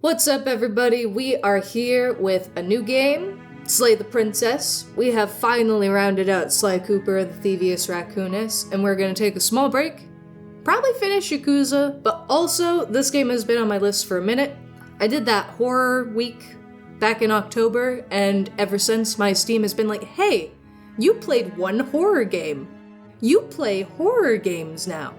What's up, everybody? We are here with a new game, Slay the Princess. We have finally rounded out Sly Cooper, the Thievius Raccoonus, and we're gonna take a small break, probably finish Yakuza, but also this game has been on my list for a minute. I did that horror week back in October, and ever since my Steam has been like, hey, you played one horror game. You play horror games now.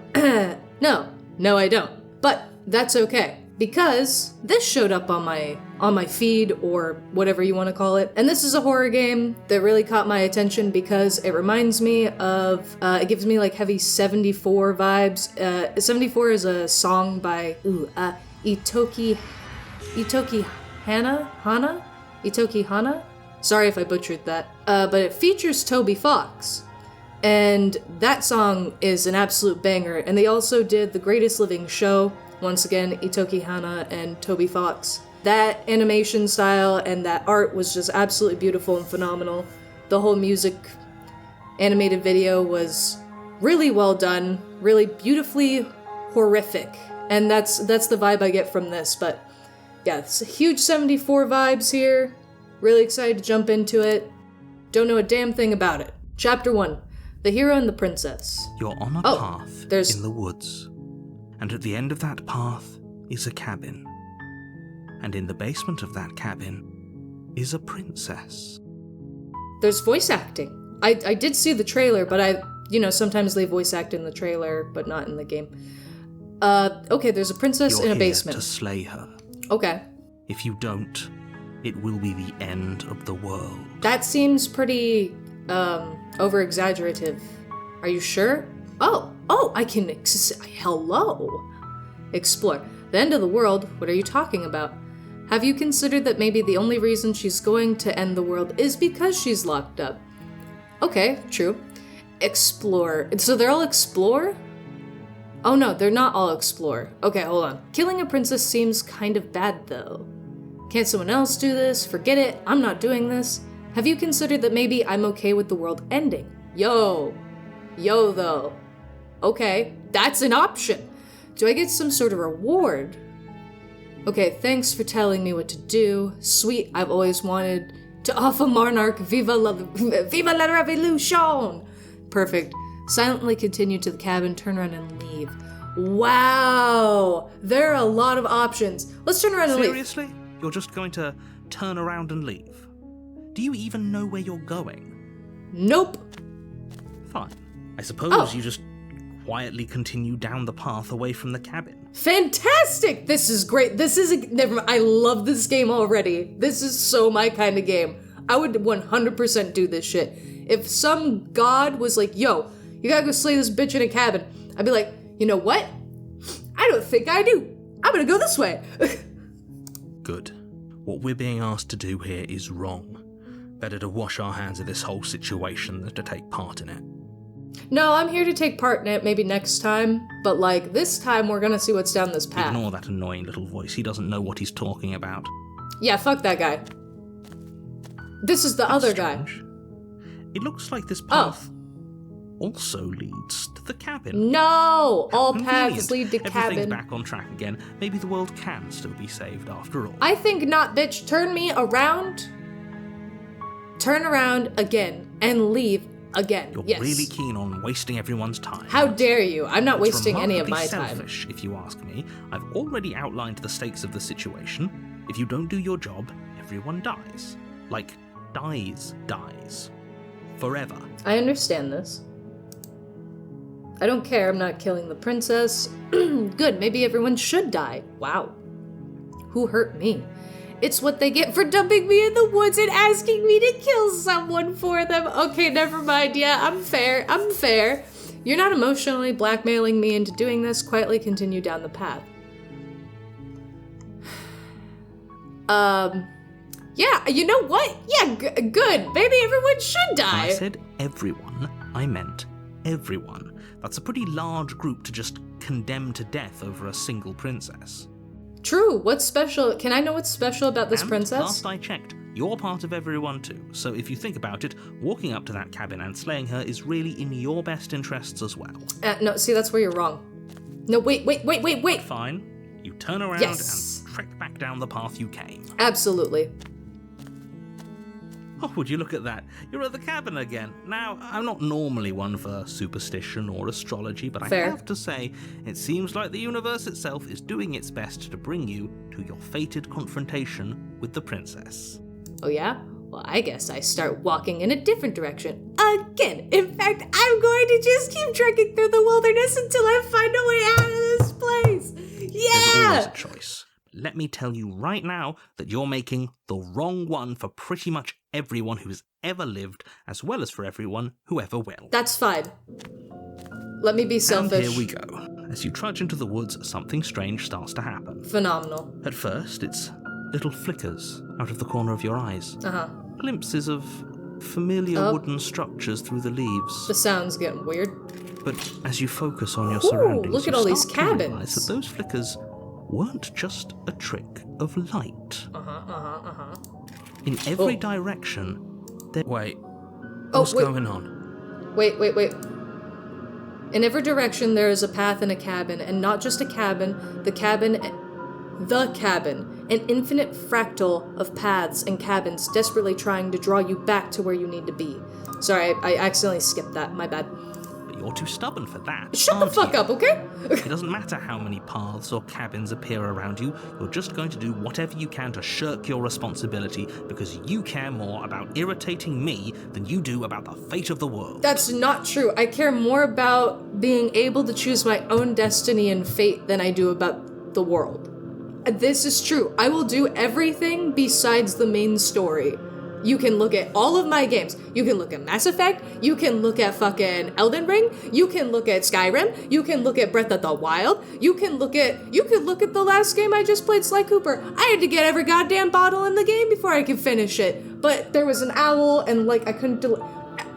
No, I don't. But that's okay. Because this showed up on my feed, or whatever you want to call it. And this is a horror game that really caught my attention because it reminds me of, it gives me like heavy 74 vibes. 74 is a song by, Itoki Hana? Sorry if I butchered that. But it features Toby Fox. And that song is an absolute banger. And they also did The Greatest Living Show. Once again, Itoki Hana and Toby Fox. That animation style and that art was just absolutely beautiful and phenomenal. The whole music animated video was really well done, really beautifully horrific. And that's the vibe I get from this. But yeah, it's a huge 74 vibes here. Really excited to jump into it. Don't know a damn thing about it. Chapter 1. The Hero and the Princess. You're on a path in the woods. And at the end of that path is a cabin. And in the basement of that cabin is a princess. There's voice acting. I did see the trailer, but sometimes they voice act in the trailer, but not in the game. Okay, there's a princess in a basement. You're here to slay her. Okay. If you don't, it will be the end of the world. That seems pretty, over-exaggerative. Are you sure? Oh, I can hello. Explore. The end of the world? What are you talking about? Have you considered that maybe the only reason she's going to end the world is because she's locked up? Okay, true. Explore. So they're all explore? Oh no, they're not all explore. Okay, hold on. Killing a princess seems kind of bad though. Can't someone else do this? Forget it. I'm not doing this. Have you considered that maybe I'm okay with the world ending? Yo though. Okay, that's an option. Do I get some sort of reward? Okay, thanks for telling me what to do. Sweet, I've always wanted to offer Monarch Viva la Revolution! Perfect. Silently continue to the cabin, turn around and leave. Wow! There are a lot of options. Let's turn around and leave. Seriously? You're just going to turn around and leave? Do you even know where you're going? Nope. Fine. I suppose you just quietly continue down the path away from the cabin. Fantastic! This is great. Never mind. I love this game already. This is so my kind of game. I would 100% do this shit. If some god was like, yo, you gotta go slay this bitch in a cabin, I'd be like, you know what? I don't think I do. I'm gonna go this way. Good. What we're being asked to do here is wrong. Better to wash our hands of this whole situation than to take part in it. No, I'm here to take part in it, maybe next time, but this time we're gonna see what's down this path. Ignore that annoying little voice, he doesn't know what he's talking about. Yeah, fuck that guy. This is the other strange. Guy. It looks like this path also leads to the cabin. No! All paths lead to cabin. Everything's back on track again. Maybe the world can still be saved after all. I think not, bitch. Turn me around. Turn around again and leave again. You're really keen on wasting everyone's time. How dare you? I'm not wasting any of my time. It's selfish, if you ask me. I've already outlined the stakes of the situation. If you don't do your job, everyone dies. Dies. Forever. I understand this. I don't care, I'm not killing the princess. Good, maybe everyone should die. Wow. Who hurt me? It's what they get for dumping me in the woods and asking me to kill someone for them. Okay, never mind. Yeah, I'm fair. You're not emotionally blackmailing me into doing this. Quietly continue down the path. Yeah, you know what? Yeah, good. Maybe everyone should die. When I said everyone, I meant everyone. That's a pretty large group to just condemn to death over a single princess. True. What's special? Can I know what's special about this princess? Last I checked, you're part of everyone too. So if you think about it, walking up to that cabin and slaying her is really in your best interests as well. No, see, that's where you're wrong. No, wait. Fine. You turn around and trek back down the path you came. Absolutely. Oh, would you look at that? You're at the cabin again. Now, I'm not normally one for superstition or astrology, but Fair. I have to say, it seems like the universe itself is doing its best to bring you to your fated confrontation with the princess. Oh yeah? Well, I guess I start walking in a different direction. Again. In fact, I'm going to just keep trekking through the wilderness until I find a way out of this place. There's Yeah! always a choice. Let me tell you right now that you're making the wrong one for pretty much everyone who's ever lived, as well as for everyone who ever will. That's fine. Let me be selfish. And here we go. As you trudge into the woods, something strange starts to happen. Phenomenal. At first, it's little flickers out of the corner of your eyes. Glimpses of familiar wooden structures through the leaves. The sound's getting weird. But as you focus on your surroundings, look at you all these start to cabins. realize that those flickers weren't just a trick of light. In every direction, there... Wait. What's going on? Wait. In every direction, there is a path and a cabin, and not just a cabin, the cabin, an infinite fractal of paths and cabins desperately trying to draw you back to where you need to be. Sorry, I accidentally skipped that, my bad. But you're too stubborn for that. Shut the fuck up, okay? It doesn't matter how many paths or cabins appear around you, you're just going to do whatever you can to shirk your responsibility because you care more about irritating me than you do about the fate of the world. That's not true. I care more about being able to choose my own destiny and fate than I do about the world. This is true. I will do everything besides the main story. You can look at all of my games. You can look at Mass Effect. You can look at fucking Elden Ring. You can look at Skyrim. You can look at Breath of the Wild. You can look at the last game I just played, Sly Cooper. I had to get every goddamn bottle in the game before I could finish it. But there was an owl and I couldn't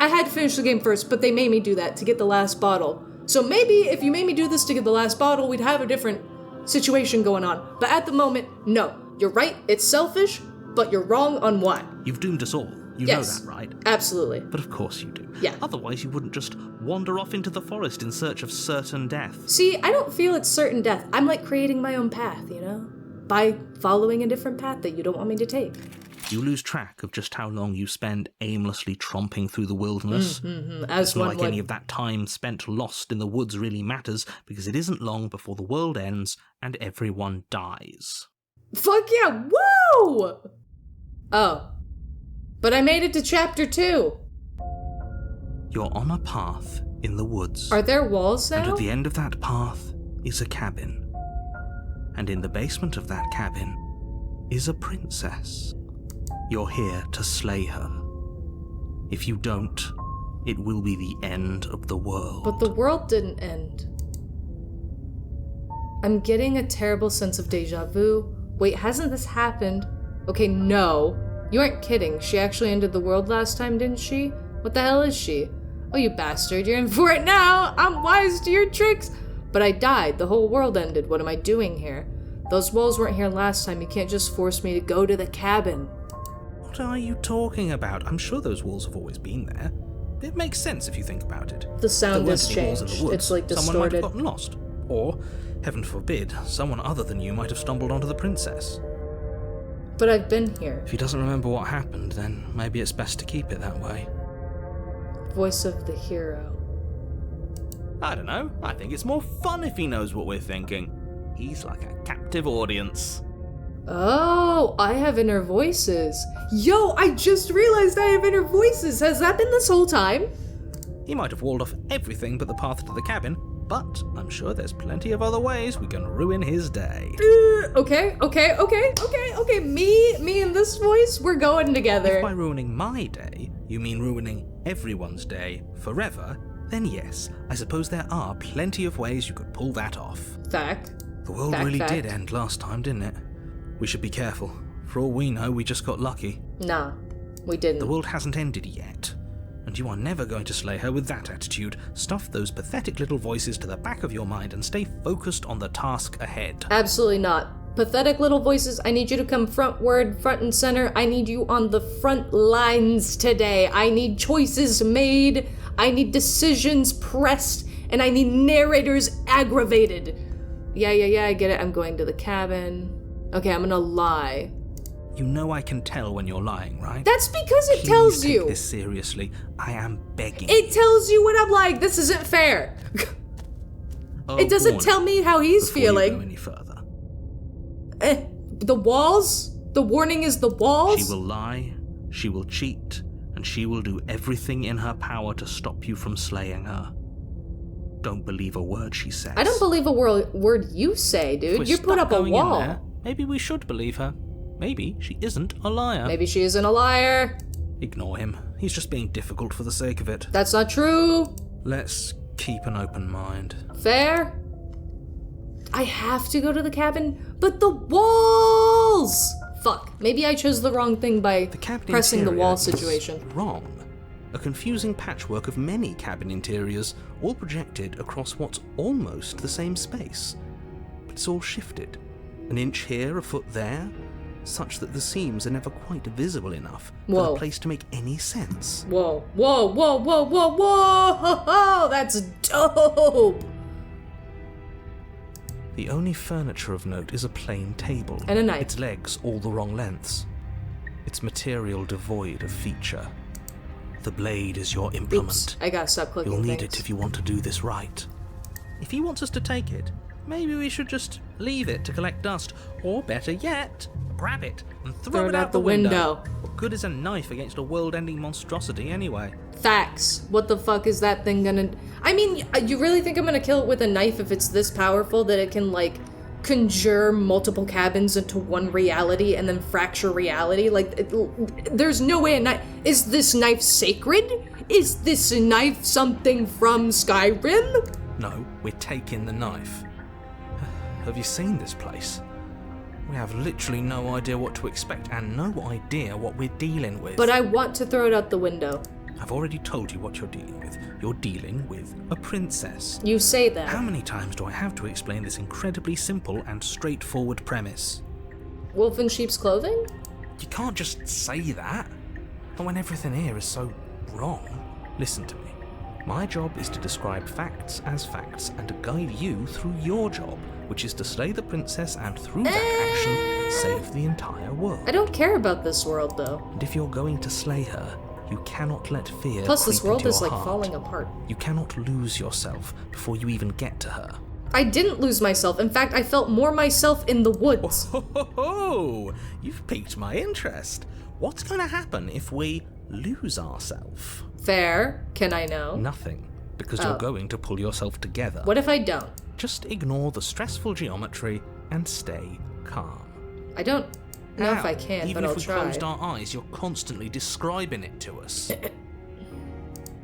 I had to finish the game first, but they made me do that to get the last bottle. So maybe if you made me do this to get the last bottle, we'd have a different situation going on. But at the moment, no. You're right, it's selfish, but you're wrong on what? You've doomed us all. You Yes, know that, right? Absolutely. But of course you do. Yeah. Otherwise you wouldn't just wander off into the forest in search of certain death. See, I don't feel it's certain death. I'm like creating my own path, you know? By following a different path that you don't want me to take. You lose track of just how long you spend aimlessly tromping through the wilderness. As it's not one like would. any of that time spent lost in the woods really matters, because it isn't long before the world ends and everyone dies. Fuck yeah, woo! Oh. But I made it to chapter 2. You're on a path in the woods. Are there walls now? And at the end of that path is a cabin. And in the basement of that cabin is a princess. You're here to slay her. If you don't, it will be the end of the world. But the world didn't end. I'm getting a terrible sense of deja vu. Wait, hasn't this happened? Okay, no. You aren't kidding. She actually ended the world last time, didn't she? What the hell is she? Oh, you bastard, you're in for it now! I'm wise to your tricks! But I died. The whole world ended. What am I doing here? Those wolves weren't here last time. You can't just force me to go to the cabin. What are you talking about? I'm sure those walls have always been there. It makes sense if you think about it. The sound has There weren't any walls in the changed. woods. It's like Someone might have distorted. gotten lost. Or, heaven forbid, someone other than you might have stumbled onto the princess. But I've been here. If he doesn't remember what happened, then maybe it's best to keep it that way. Voice of the hero. I don't know. I think it's more fun if he knows what we're thinking. He's like a captive audience. Oh, I have inner voices. Yo, I just realized I have inner voices. Has that been this whole time? He might have walled off everything but the path to the cabin, but I'm sure there's plenty of other ways we can ruin his day. Okay. Me and this voice, we're going together. If by ruining my day, you mean ruining everyone's day forever, then yes, I suppose there are plenty of ways you could pull that off. Fact. The world really did end last time, didn't it? We should be careful. For all we know, we just got lucky. Nah, we didn't. The world hasn't ended yet. And you are never going to slay her with that attitude. Stuff those pathetic little voices to the back of your mind and stay focused on the task ahead. Absolutely not. Pathetic little voices, I need you to come front and center. I need you on the front lines today. I need choices made. I need decisions pressed. And I need narrators aggravated. Yeah, I get it. I'm going to the cabin. Okay, I'm gonna lie. You know I can tell when you're lying, right? That's because it Please tells take you. this seriously. I am begging. It tells you what I'm like. This isn't fair. It doesn't tell me how he's feeling. You go any further. The walls? The warning is the walls? She will lie, she will cheat, and she will do everything in her power to stop you from slaying her. Don't believe a word she says. I don't believe a word you say, dude. You put up a wall. There, maybe we should believe her. Maybe she isn't a liar. Maybe she isn't a liar. Ignore him. He's just being difficult for the sake of it. That's not true. Let's keep an open mind. Fair. I have to go to the cabin, but the walls! Fuck. Maybe I chose the wrong thing by pressing the wall situation. Wrong. A confusing patchwork of many cabin interiors, all projected across what's almost the same space. But it's all shifted. An inch here, a foot there, such that the seams are never quite visible enough for the place to make any sense. Whoa, whoa, whoa, whoa, whoa, whoa! That's dope! The only furniture of note is a plain table. And a knife. Its legs all the wrong lengths. Its material devoid of feature. The blade is your implement. Oops, I gotta stop clicking You'll need things. it if you want to do this right. If he wants us to take it, maybe we should just leave it to collect dust. Or better yet, grab it and throw it out the window. What good is a knife against a world-ending monstrosity anyway? Facts. What the fuck is that thing gonna... I mean, you really think I'm gonna kill it with a knife if it's this powerful that it can, like, conjure multiple cabins into one reality and then fracture reality? Like, there's no way a knife... Is this knife sacred? Is this knife something from Skyrim? No, we're taking the knife. Have you seen this place? We have literally no idea what to expect and no idea what we're dealing with. But I want to throw it out the window. I've already told you what you're dealing with. You're dealing with a princess. You say that. How many times do I have to explain this incredibly simple and straightforward premise? Wolf in sheep's clothing? You can't just say that. Not when everything here is so wrong. Listen to me. My job is to describe facts as facts and to guide you through your job, which is to slay the princess and through that action, save the entire world. I don't care about this world, though. And if you're going to slay her, you cannot let fear Plus, this creep world into is, your like, heart. falling apart. You cannot lose yourself before you even get to her. I didn't lose myself. In fact, I felt more myself in the woods. Oh, you've piqued my interest. What's going to happen if we lose ourselves? Fair. Can I know? Nothing, because you're going to pull yourself together. What if I don't? Just ignore the stressful geometry and stay calm. I don't know if I can, Even but I'll if we try. closed our eyes, you're constantly describing it to us.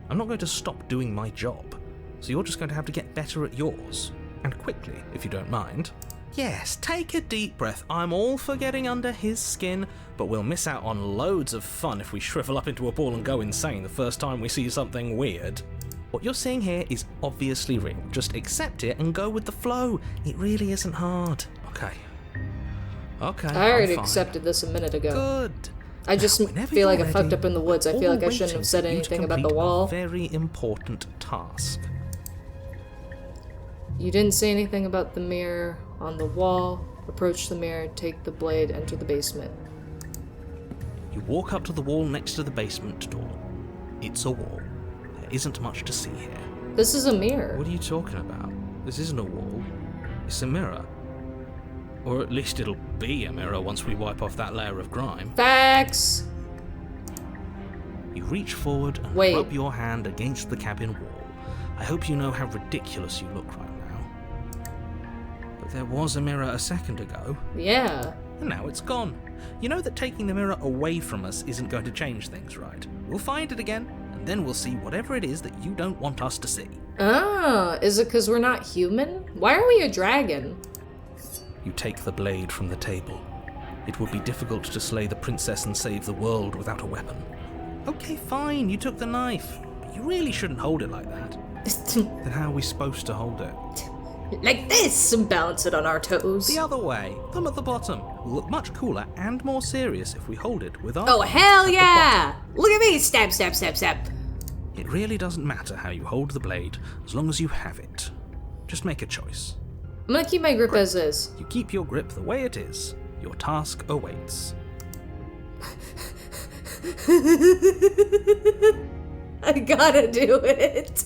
I'm not going to stop doing my job, so you're just going to have to get better at yours. And quickly, if you don't mind. Yes, take a deep breath. I'm all for getting under his skin, but we'll miss out on loads of fun if we shrivel up into a ball and go insane the first time we see something weird. What you're seeing here is obviously real. Just accept it and go with the flow. It really isn't hard. Okay. I already accepted this a minute ago. Good. I just feel like I fucked up in the woods. I feel like I shouldn't have said anything about the wall. Very important task. You didn't say anything about the mirror on the wall. Approach the mirror, take the blade, enter the basement. You walk up to the wall next to the basement door. It's a wall. There isn't much to see here. This is a mirror. What are you talking about? This isn't a wall. It's a mirror. Or at least it'll be a mirror once we wipe off that layer of grime. Facts! You reach forward and rub your hand against the cabin wall. I hope you know how ridiculous you look right now. But there was a mirror a second ago. Yeah. And now it's gone. You know that taking the mirror away from us isn't going to change things, right? We'll find it again, and then we'll see whatever it is that you don't want us to see. Ah, is it because we're not human? Why are we a dragon? You take the blade from the table. It would be difficult to slay the princess and save the world without a weapon. Okay, fine, you took the knife. But you really shouldn't hold it like that. Then how are we supposed to hold it? Like this, and balance it on our toes. The other way, thumb at the bottom. Will look much cooler and more serious if we hold it with our Oh, hell yeah! Look at me, stab, stab, stab, stab. It really doesn't matter how you hold the blade, as long as you have it. Just make a choice. I'm gonna keep my grip as is. You keep your grip the way it is. Your task awaits. I gotta do it.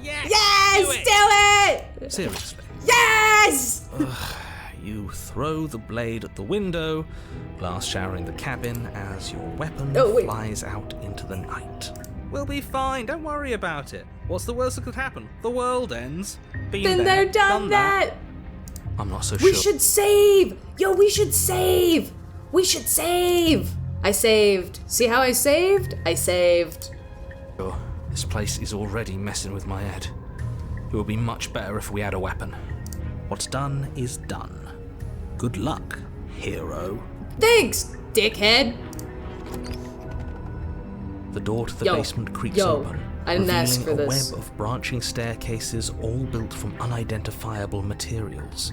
Yes! Yes, do it! Seriously. Yes! You throw the blade at the window, glass showering the cabin as your weapon flies out into the night. We'll be fine, don't worry about it. What's the worst that could happen? The world ends. Been there, done that. I'm not so sure. We should save! Yo, we should save! We should save! I saved. See how I saved? I saved. Sure, this place is already messing with my head. It would be much better if we had a weapon. What's done is done. Good luck, hero. Thanks, dickhead. The door to the basement creaks open, I didn't ask for revealing a this. web of branching staircases all built from unidentifiable materials.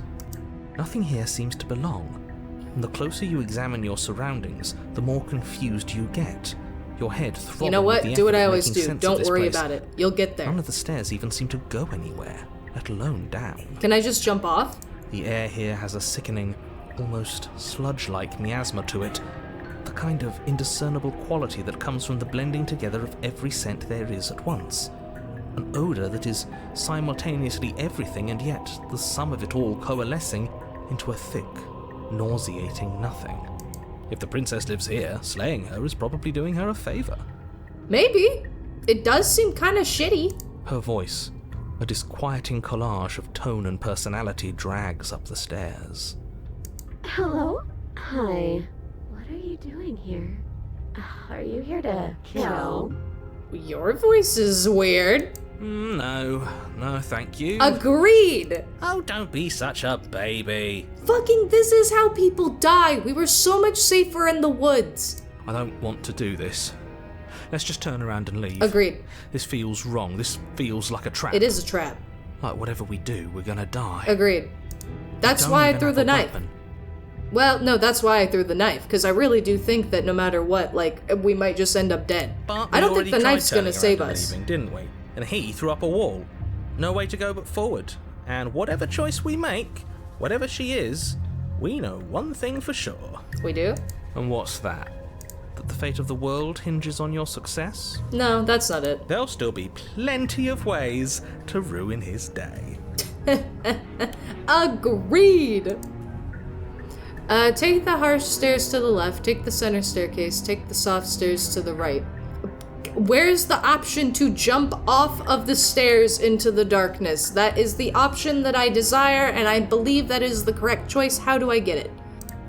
Nothing here seems to belong, and the closer you examine your surroundings, the more confused you get. Your head throbbing. You know with what? the Do what effort I of always making do. sense of Don't this worry place. about it. You'll get there. None of the stairs even seem to go anywhere, let alone down. Can I just jump off? The air here has a sickening, almost sludge-like miasma to it, the kind of indiscernible quality that comes from the blending together of every scent there is at once. An odour that is simultaneously everything and yet the sum of it all coalescing into a thick, nauseating nothing. If the princess lives here, slaying her is probably doing her a favour. Maybe. It does seem kind of shitty. Her voice, a disquieting collage of tone and personality, drags up the stairs. Hello? Hi. What are you doing here? Are you here to kill? Your voice is weird. No, thank you. Agreed. Oh, don't be such a baby. Fucking this is how people die. We were so much safer in the woods. I don't want to do this. Let's just turn around and leave. Agreed. This feels wrong. This feels like a trap. It is a trap. Like whatever we do, we're gonna die. Agreed. That's why I threw the knife. Well, no, that's why I threw the knife, because I really do think that no matter what, we might just end up dead. But I don't think the knife's gonna save around and us. leaving, didn't we? And he threw up a wall. No way to go but forward. And whatever choice we make, whatever she is, we know one thing for sure. We do? And what's that? That the fate of the world hinges on your success? No, that's not it. There'll still be plenty of ways to ruin his day. Agreed! Take the harsh stairs to the left, take the center staircase, take the soft stairs to the right. Where's the option to jump off of the stairs into the darkness? That is the option that I desire, and I believe that is the correct choice. How do I get it?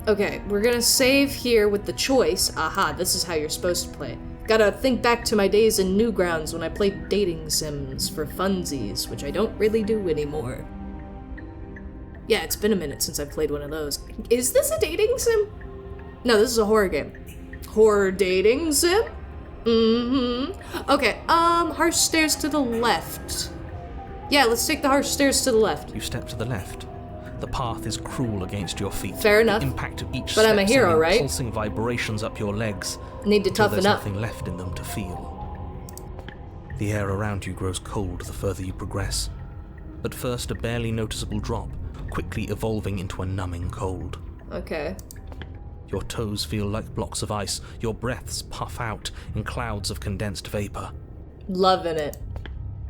Okay, we're gonna save here with the choice. Aha, this is how you're supposed to play. Gotta think back to my days in Newgrounds when I played dating sims for funsies, which I don't really do anymore. Yeah, it's been a minute since I've played one of those. Is this a dating sim? No, this is a horror game. Horror dating sim? Mm-hmm. Okay, harsh stairs to the left. Yeah, let's take the harsh stairs to the left. You step to the left. The path is cruel against your feet. Fair enough. The impact of each But step I'm a hero, sending right? pulsing vibrations up your legs. Need to until toughen there's up. nothing left in them to feel. The air around you grows cold the further you progress. At first a barely noticeable drop, quickly evolving into a numbing cold. Okay. Your toes feel like blocks of ice. Your breaths puff out in clouds of condensed vapor. Loving it.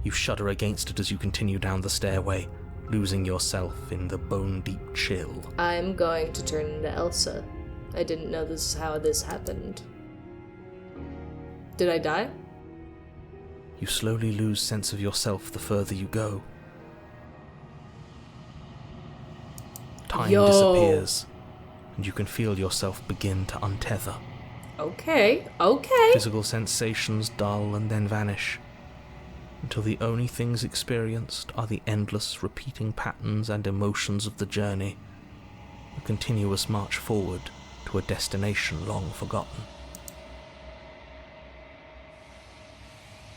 You shudder against it as you continue down the stairway, losing yourself in the bone-deep chill. I'm going to turn into Elsa. I didn't know this is how this happened. Did I die? You slowly lose sense of yourself the further you go. Time disappears, and you can feel yourself begin to untether. Okay. Physical sensations dull and then vanish, until the only things experienced are the endless repeating patterns and emotions of the journey, a continuous march forward to a destination long forgotten.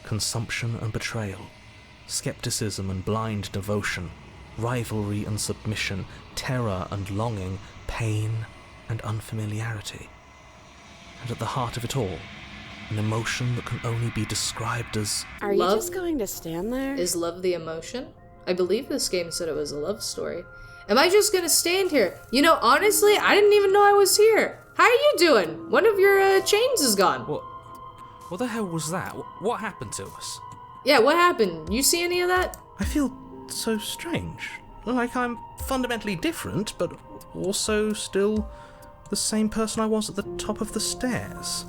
Consumption and betrayal, skepticism and blind devotion, rivalry and submission, terror and longing, pain and unfamiliarity. And at the heart of it all, an emotion that can only be described as... Are you Love? just going to stand there? Is love the emotion? I believe this game said it was a love story. Am I just gonna stand here? You know, honestly, I didn't even know I was here. How are you doing? One of your chains is gone. What the hell was that? What happened to us? Yeah, what happened? You see any of that? I feel so strange. Like I'm fundamentally different, but also still the same person I was at the top of the stairs.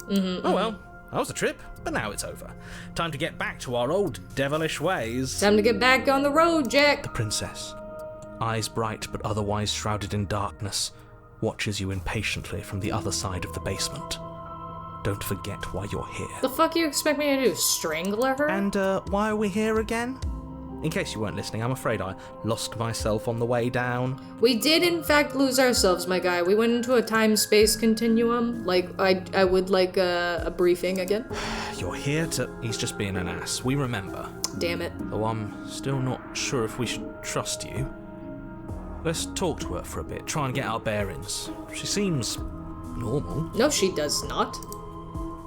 Oh well, that was a trip, but now it's over. Time to get back to our old devilish ways. Time to get back on the road, Jack. The princess, eyes bright but otherwise shrouded in darkness, watches you impatiently from the other side of the basement. Don't forget why you're here. The fuck you expect me to do? Strangle her? And why are we here again? In case you weren't listening, I'm afraid I lost myself on the way down. We did in fact lose ourselves, my guy. We went into a time-space continuum. Like, I would like a briefing again. You're here to... He's just being an ass. We remember. Damn it. Though I'm still not sure if we should trust you. Let's talk to her for a bit, try and get our bearings. She seems normal. No, she does not.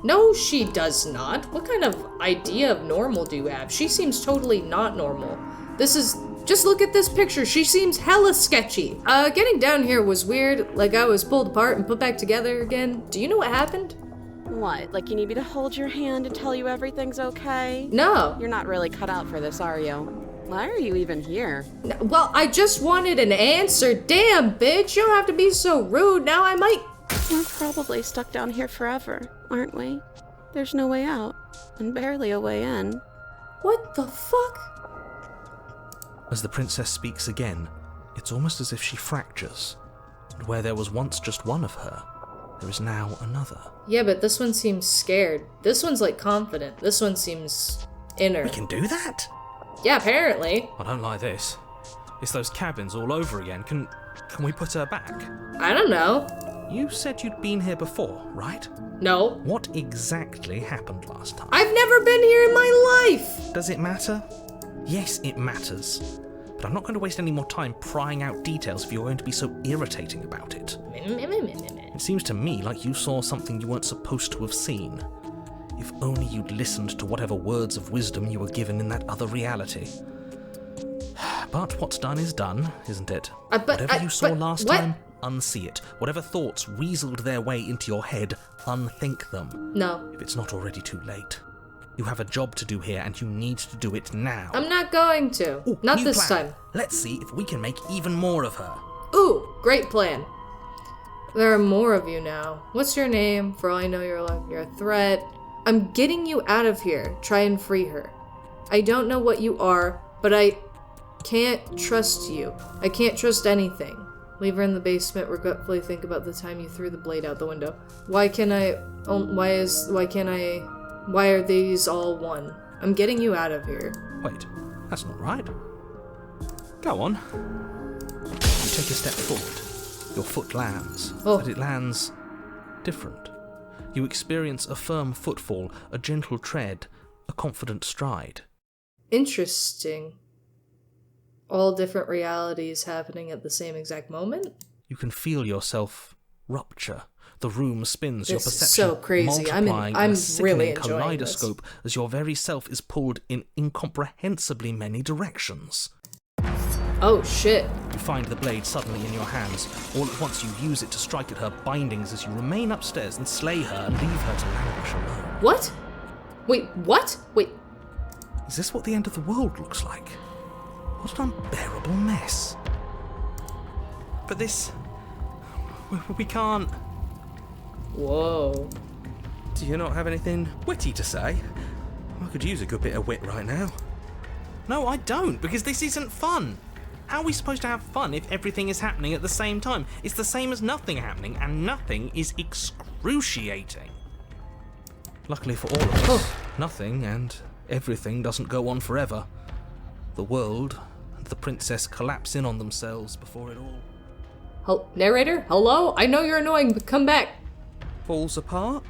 No, she does not. What kind of idea of normal do you have? She seems totally not normal. This is... Just look at this picture. She seems hella sketchy. Getting down here was weird. Like I was pulled apart and put back together again. Do you know what happened? What? Like you need me to hold your hand and tell you everything's okay? No. You're not really cut out for this, are you? Why are you even here? Well, I just wanted an answer. Damn, bitch. You don't have to be so rude. Now I might... We're probably stuck down here forever, aren't we? There's no way out, and barely a way in. What the fuck? As the princess speaks again, it's almost as if she fractures. And where there was once just one of her, there is now another. Yeah, but this one seems scared. This one's like confident. This one seems inner. We can do that? Yeah, apparently. I don't like this. It's those cabins all over again. Can we put her back? I don't know. You said you'd been here before, right? No. What exactly happened last time? I've never been here in my life! Does it matter? Yes, it matters. But I'm not going to waste any more time prying out details if you're going to be so irritating about it. It seems to me like you saw something you weren't supposed to have seen. If only you'd listened to whatever words of wisdom you were given in that other reality. But what's done is done, isn't it? Whatever you saw last time, unsee it. Whatever thoughts weaseled their way into your head, unthink them. No. If it's not already too late. You have a job to do here, and you need to do it now. I'm not going to. Ooh, not new this plan. time. Let's see if we can make even more of her. Ooh, great plan. There are more of you now. What's your name? For all I know, you're a threat. I'm getting you out of here. Try and free her. I don't know what you are, but I can't trust you. I can't trust anything. Leave her in the basement, regretfully think about the time you threw the blade out the window. Why are these all one? I'm getting you out of here. Wait, that's not right. Go on. You take a step forward. Your foot lands, but it lands different. You experience a firm footfall, a gentle tread, a confident stride. Interesting. All different realities happening at the same exact moment? You can feel yourself rupture. The room spins, your This is perception so crazy. multiplying in I'm a sickening really enjoying kaleidoscope as your very self is pulled in incomprehensibly many directions. Oh shit. You find the blade suddenly in your hands. All at once you use it to strike at her bindings as you remain upstairs and slay her and leave her to languish alone. What? Wait, what? Wait. Is this what the end of the world looks like? What an unbearable mess. But this... we can't... Whoa. Do you not have anything witty to say? I could use a good bit of wit right now. No, I don't, because this isn't fun. How are we supposed to have fun if everything is happening at the same time? It's the same as nothing happening, and nothing is excruciating. Luckily for all of us, nothing and everything doesn't go on forever. The world and the princess collapse in on themselves before it all... Narrator? Hello? I know you're annoying, but come back. Falls apart?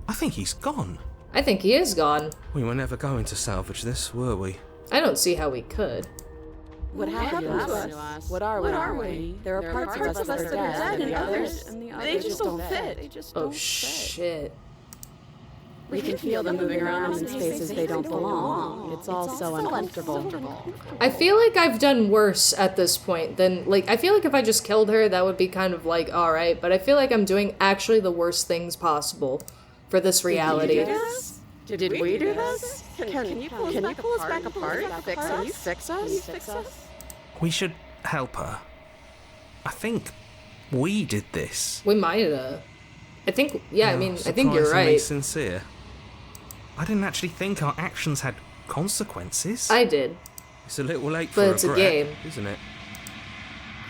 I think he's gone. I think he is gone. We were never going to salvage this, were we? I don't see how we could. What happened to us? What are we? There are parts of us that are dead, and the others, they just don't fit. Oh shit. We can feel them moving around in spaces they don't belong. It's all so uncomfortable. I feel like I've done worse at this point than, like, I feel like if I just killed her, that would be kind of like, alright, but I feel like I'm doing actually the worst things possible for this reality. Did we do this? Can you pull us back apart? Can you fix us? We should help her. I think we did this. We might have. I think, yeah, I mean, I think you're Surprisingly right. sincere. I didn't actually think our actions had consequences. I did. It's a little late But for it's a regret, game. isn't it?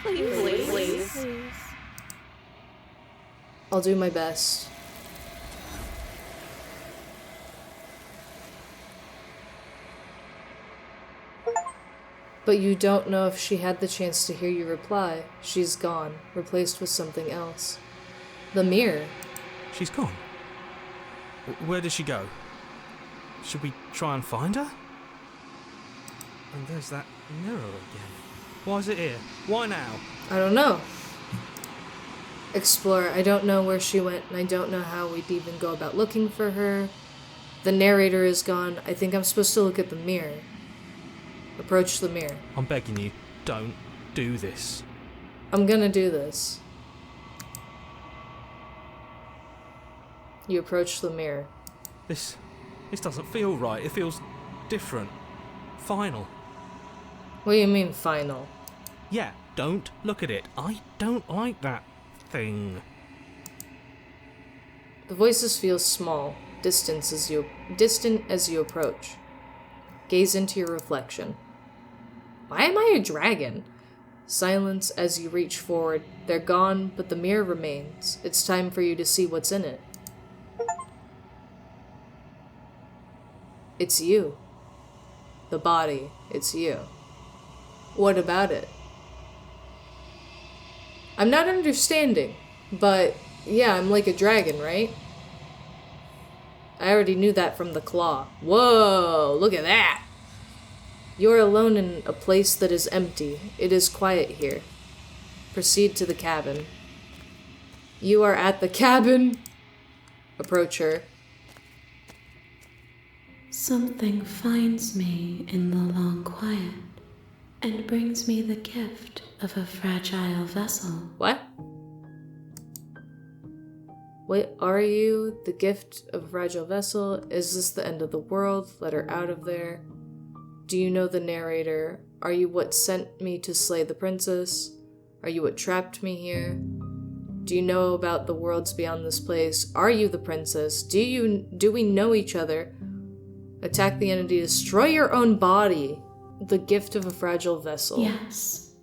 Please. I'll do my best. But you don't know if she had the chance to hear you reply. She's gone, replaced with something else. The mirror. She's gone. Where did she go? Should we try and find her? And there's that mirror again. Why is it here? Why now? I don't know. Explorer, I don't know where she went, and I don't know how we'd even go about looking for her. The narrator is gone. I think I'm supposed to look at the mirror. Approach the mirror. I'm begging you, don't do this. I'm gonna do this. You approach the mirror. This doesn't feel right. It feels different. Final. What do you mean, final? Yeah, don't look at it. I don't like that thing. The voices feel small, distant as you approach. Gaze into your reflection. Why am I a dragon? Silence as you reach forward. They're gone, but the mirror remains. It's time for you to see what's in it. It's you. The body, it's you. What about it? I'm not understanding, but yeah, I'm like a dragon, right? I already knew that from the claw. Whoa, look at that! You're alone in a place that is empty. It is quiet here. Proceed to the cabin. You are at the cabin! Approach her. Something finds me in the long quiet and brings me the gift of a fragile vessel. What? What are you? The gift of a fragile vessel? Is this the end of the world? Let her out of there. Do you know the narrator? Are you what sent me to slay the princess? Are you what trapped me here? Do you know about the worlds beyond this place? Are you the princess? Do we know each other? Attack the entity, destroy your own body. The gift of a fragile vessel. Yes.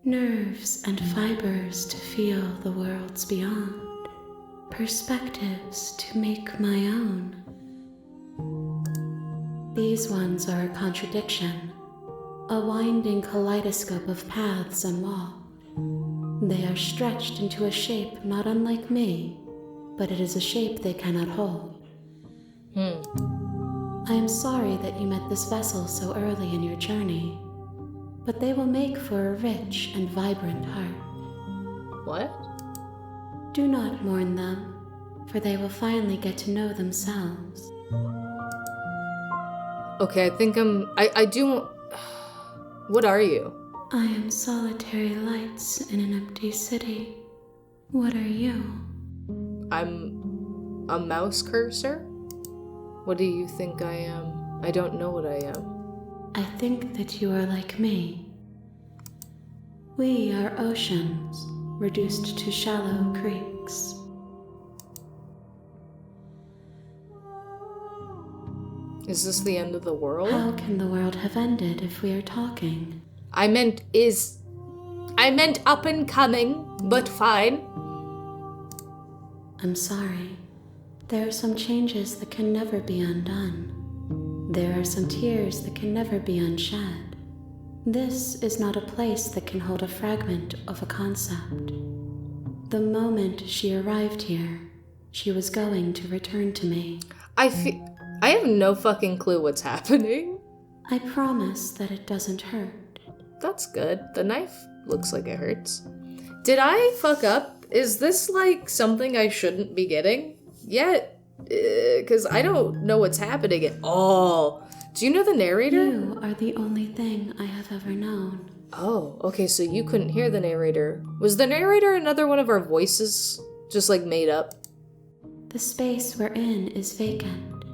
Nerves and fibers to feel the worlds beyond. Perspectives to make my own. These ones are a contradiction, a winding kaleidoscope of paths and walls. They are stretched into a shape not unlike me, but it is a shape they cannot hold. I am sorry that you met this vessel so early in your journey, but they will make for a rich and vibrant heart. What? Do not mourn them, for they will finally get to know themselves. Okay, I think I do... What are you? I am solitary lights in an empty city. What are you? I'm a mouse cursor? What do you think I am? I don't know what I am. I think that you are like me. We are oceans, reduced to shallow creeks. Is this the end of the world? How can the world have ended if we are talking? I meant up and coming, but fine. I'm sorry. There are some changes that can never be undone. There are some tears that can never be unshed. This is not a place that can hold a fragment of a concept. The moment she arrived here, she was going to return to me. I have no fucking clue what's happening. I promise that it doesn't hurt. That's good. The knife looks like it hurts. Did I fuck up? Is this like something I shouldn't be getting? Yet, Because I don't know what's happening at all. Do you know the narrator? You are the only thing I have ever known. Oh, okay, so you couldn't hear the narrator. Was the narrator another one of our voices? Just like made up? The space we're in is vacant.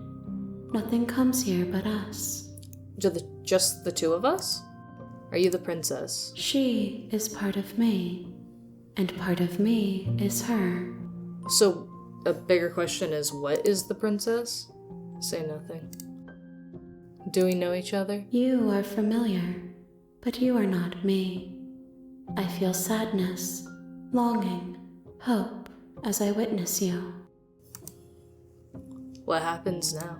Nothing comes here but us. Just the two of us? Are you the princess? She is part of me, and part of me is her. So, a bigger question is, what is the princess? Say nothing. Do we know each other? You are familiar, but you are not me. I feel sadness, longing, hope as I witness you. What happens now?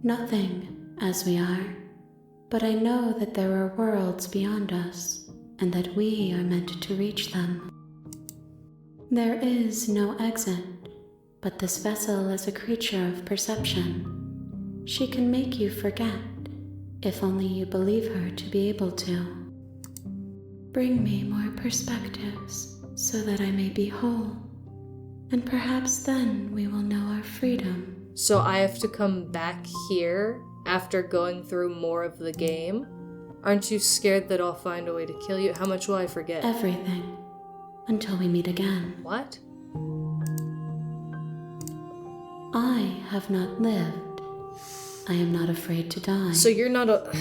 Nothing, as we are, but I know that there are worlds beyond us, and that we are meant to reach them. There is no exit, but this vessel is a creature of perception. She can make you forget, if only you believe her to be able to. Bring me more perspectives, so that I may be whole, and perhaps then we will know our freedom. So I have to come back here after going through more of the game? Aren't you scared that I'll find a way to kill you? How much will I forget? Everything, until we meet again. What? I have not lived. I am not afraid to die. So you're not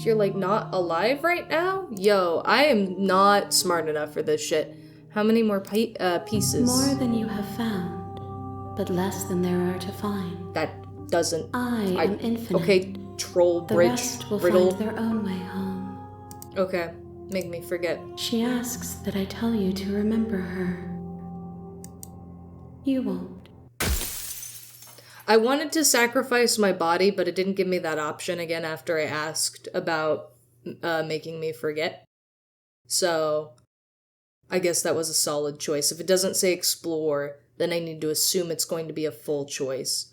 you're like not alive right now? Yo, I am not smart enough for this shit. How many more pieces? More than you have found, but less than there are to find. That doesn't... I am infinite. Okay, troll, The bridge, rest will riddle. find their own way home. Okay, make me forget. She asks that I tell you to remember her. You won't. I wanted to sacrifice my body, but it didn't give me that option again after I asked about making me forget. So, I guess that was a solid choice. If it doesn't say explore, then I need to assume it's going to be a full choice.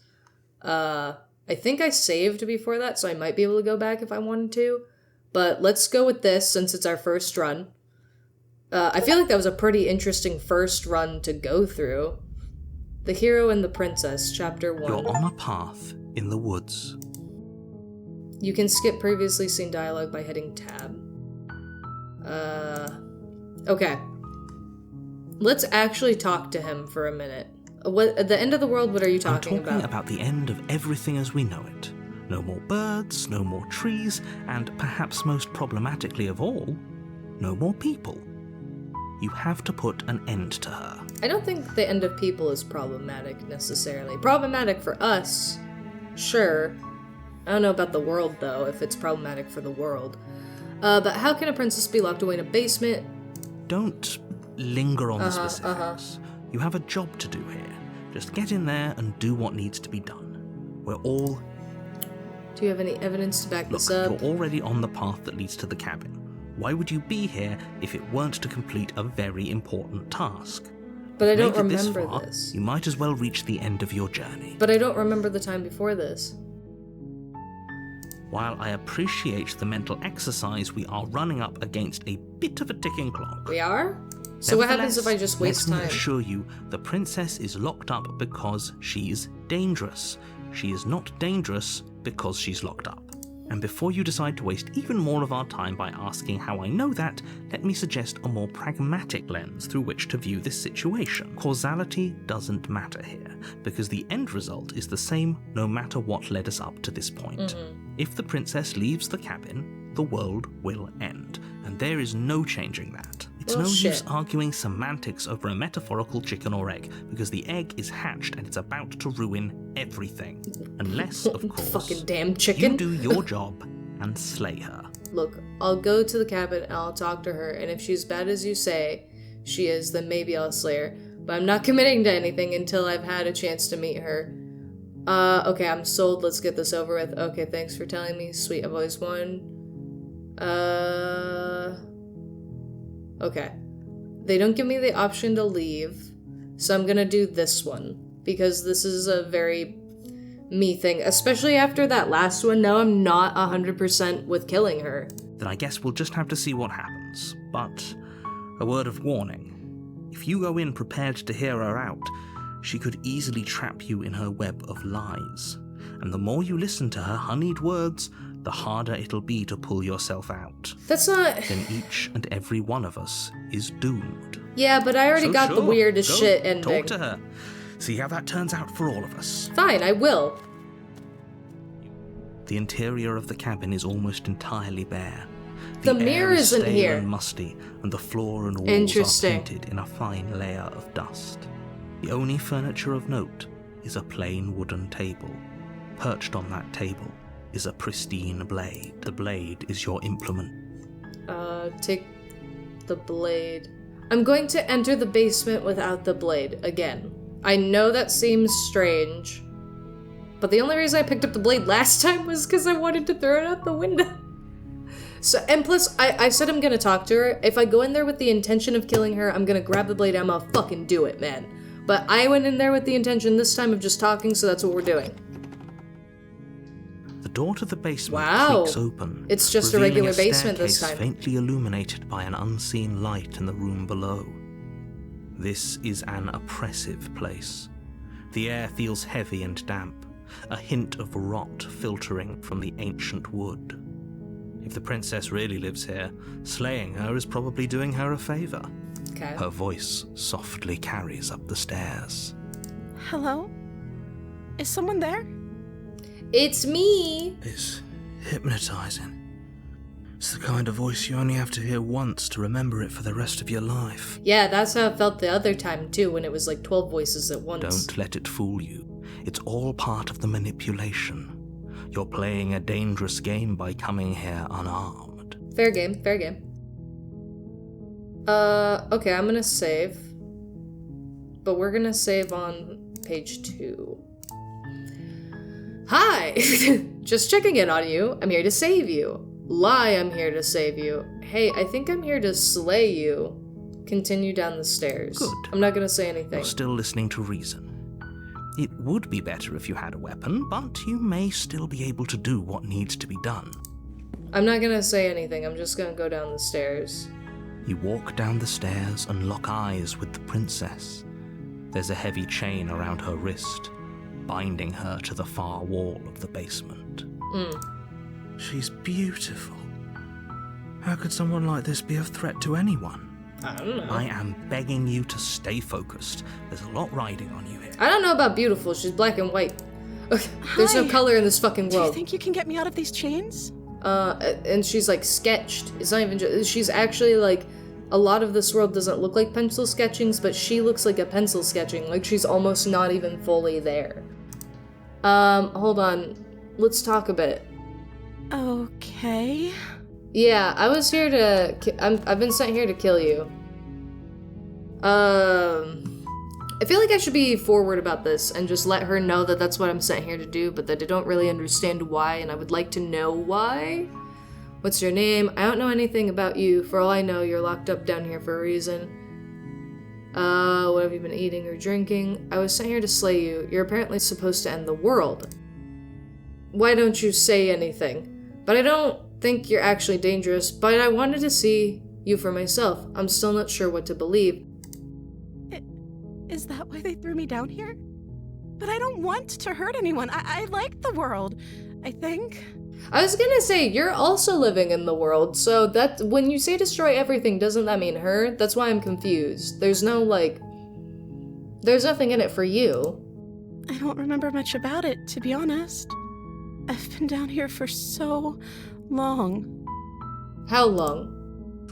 I think I saved before that, so I might be able to go back if I wanted to. But let's go with this, since it's our first run. I feel like that was a pretty interesting first run to go through. The Hero and the Princess, Chapter 1. You're on a path in the woods. You can skip previously seen dialogue by hitting tab. Okay. Let's actually talk to him for a minute. What, at the end of the world, what are you talking I'm talking about the end of everything as we know it. No more birds, no more trees, and perhaps most problematically of all, no more people. You have to put an end to her. I don't think the end of people is problematic, necessarily. Problematic for us, sure. I don't know about the world, though, if it's problematic for the world. But how can a princess be locked away in a basement? Don't linger on the specifics. You have a job to do here. Just get in there and do what needs to be done. We're all... Do you have any evidence to back Look, this up? you're already on the path that leads to the cabin. Why would you be here if it weren't to complete a very important task? But I don't Made it remember far, this. You might as well reach the end of your journey. But I don't remember the time before this. While I appreciate the mental exercise, we are running up against a bit of a ticking clock. We are? So what happens if I just waste let time? me assure you, the princess is locked up because she's dangerous. She is not dangerous because she's locked up. And before you decide to waste even more of our time by asking how I know that, let me suggest a more pragmatic lens through which to view this situation. Causality doesn't matter here, because the end result is the same no matter what led us up to this point. If the princess leaves the cabin, the world will end, and there is no changing that. It's no use arguing semantics over a metaphorical chicken or egg, because the egg is hatched and it's about to ruin everything. Unless, of course, Fucking damn chicken. you do your job and slay her. Look, I'll go to the cabin and I'll talk to her, and if she's bad as you say she is, then maybe I'll slay her. But I'm not committing to anything until I've had a chance to meet her. Okay, I'm sold. Let's get this over with. Okay, thanks for telling me. Sweet, I've always won. Okay. They don't give me the option to leave, so I'm gonna do this one, because this is a very me thing, especially after that last one. Now I'm not 100% with killing her. Then I guess we'll just have to see what happens. But a word of warning. If you go in prepared to hear her out, She could easily trap you in her web of lies, and the more you listen to her honeyed words, the harder it'll be to pull yourself out. That's not... Then each and every one of us is doomed. Yeah, but I already got the weirdest Go, shit ending. Talk to her. See how that turns out for all of us. Fine, I will. The interior of the cabin is almost entirely bare. The air mirror is isn't stale here. and musty, and the floor and walls Interesting. are painted in a fine layer of dust. The only furniture of note is a plain wooden table. Perched on that table is a pristine blade. The blade is your implement. Take the blade. I'm going to enter the basement without the blade again. I know that seems strange, but the only reason I picked up the blade last time was because I wanted to throw it out the window. So, and plus, I said I'm gonna talk to her. If I go in there with the intention of killing her, I'm gonna grab the blade and I'm gonna fucking do it, man. But I went in there with the intention this time of just talking, so that's what we're doing. The door to the basement Wow. creaks open. It's just a revealing regular basement this staircase time. faintly illuminated by an unseen light in the room below. This is an oppressive place. The air feels heavy and damp, a hint of rot filtering from the ancient wood. If the princess really lives here, slaying her is probably doing her a favor. Okay. Her voice softly carries up the stairs. Hello? Is someone there? It's me! It's hypnotizing. It's the kind of voice you only have to hear once to remember it for the rest of your life. Yeah, that's how it felt the other time too, when it was like 12 voices at once. Don't let it fool you. It's all part of the manipulation. You're playing a dangerous game by coming here unarmed. Fair game, fair game. Okay, I'm gonna save. But we're gonna save on page 2. Hi! Just checking in on you. I'm here to save you. Lie, I'm here to save you. Hey, I think I'm here to slay you. Continue down the stairs. Good. I'm not gonna say anything. You're still listening to reason. It would be better if you had a weapon, but you may still be able to do what needs to be done. I'm not gonna say anything. I'm just gonna go down the stairs. You walk down the stairs and lock eyes with the princess. There's a heavy chain around her wrist, binding her to the far wall of the basement. She's beautiful. How could someone like this be a threat to anyone? I don't know. I am begging you to stay focused. There's a lot riding on you here. I don't know about beautiful. She's black and white. Okay, there's no Hi. color in this fucking Do you world. think you can get me out of these chains? And she's like sketched. It's not even she's actually like, a lot of this world doesn't look like pencil sketchings, but she looks like a pencil sketching. Like she's almost not even fully there. Hold on. Let's talk a bit. Okay. Yeah, I was here to. I've been sent here to kill you. I feel like I should be forward about this and just let her know that that's what I'm sent here to do, but that I don't really understand why, and I would like to know why. What's your name? I don't know anything about you. For all I know, you're locked up down here for a reason. What have you been eating or drinking? I was sent here to slay you. You're apparently supposed to end the world. Why don't you say anything? But I don't think you're actually dangerous, but I wanted to see you for myself. I'm still not sure what to believe. Is that why they threw me down here? But I don't want to hurt anyone. I like the world, I think. I was gonna say, you're also living in the world, so that when you say destroy everything, doesn't that mean her? That's why I'm confused. There's no, like, there's nothing in it for you. I don't remember much about it, to be honest. I've been down here for so long. How long?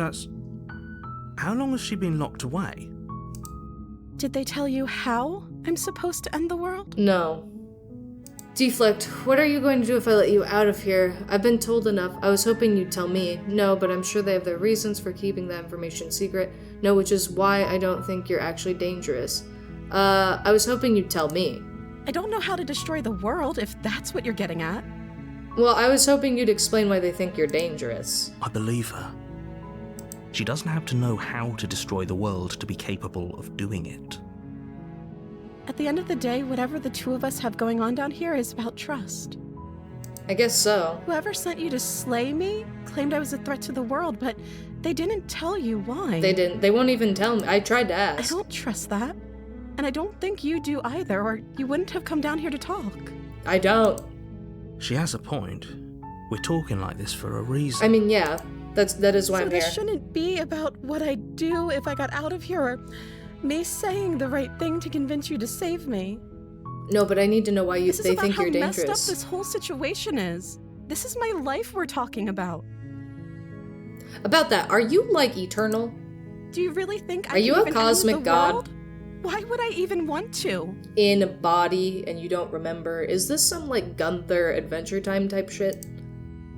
How long has she been locked away? Did they tell you how I'm supposed to end the world? No. Deflect, what are you going to do if I let you out of here? I've been told enough. I was hoping you'd tell me. No, but I'm sure they have their reasons for keeping that information secret. No, which is why I don't think you're actually dangerous. I was hoping you'd tell me. I don't know how to destroy the world, if that's what you're getting at. Well, I was hoping you'd explain why they think you're dangerous. I believe her. She doesn't have to know how to destroy the world to be capable of doing it. At the end of the day, whatever the two of us have going on down here is about trust. I guess so. Whoever sent you to slay me claimed I was a threat to the world, but they didn't tell you why. They didn't. They won't even tell me. I tried to I ask. don't trust that. And I don't think you do either, or you wouldn't have come down here to talk. I don't. She has a point. We're talking like this for a reason. I mean, yeah, that is why So I'm this here. shouldn't be about what I'd do if I got out of here, or me saying the right thing to convince you to save me. No, but I need to know why This is they about think how you're messed dangerous. up this whole situation is. This is my life we're talking about. About that, are you like eternal? Do you really think I Are you can a even cosmic end the god? world? Why would I even want to? In a body and you don't remember? Is this some like Gunther Adventure Time type shit?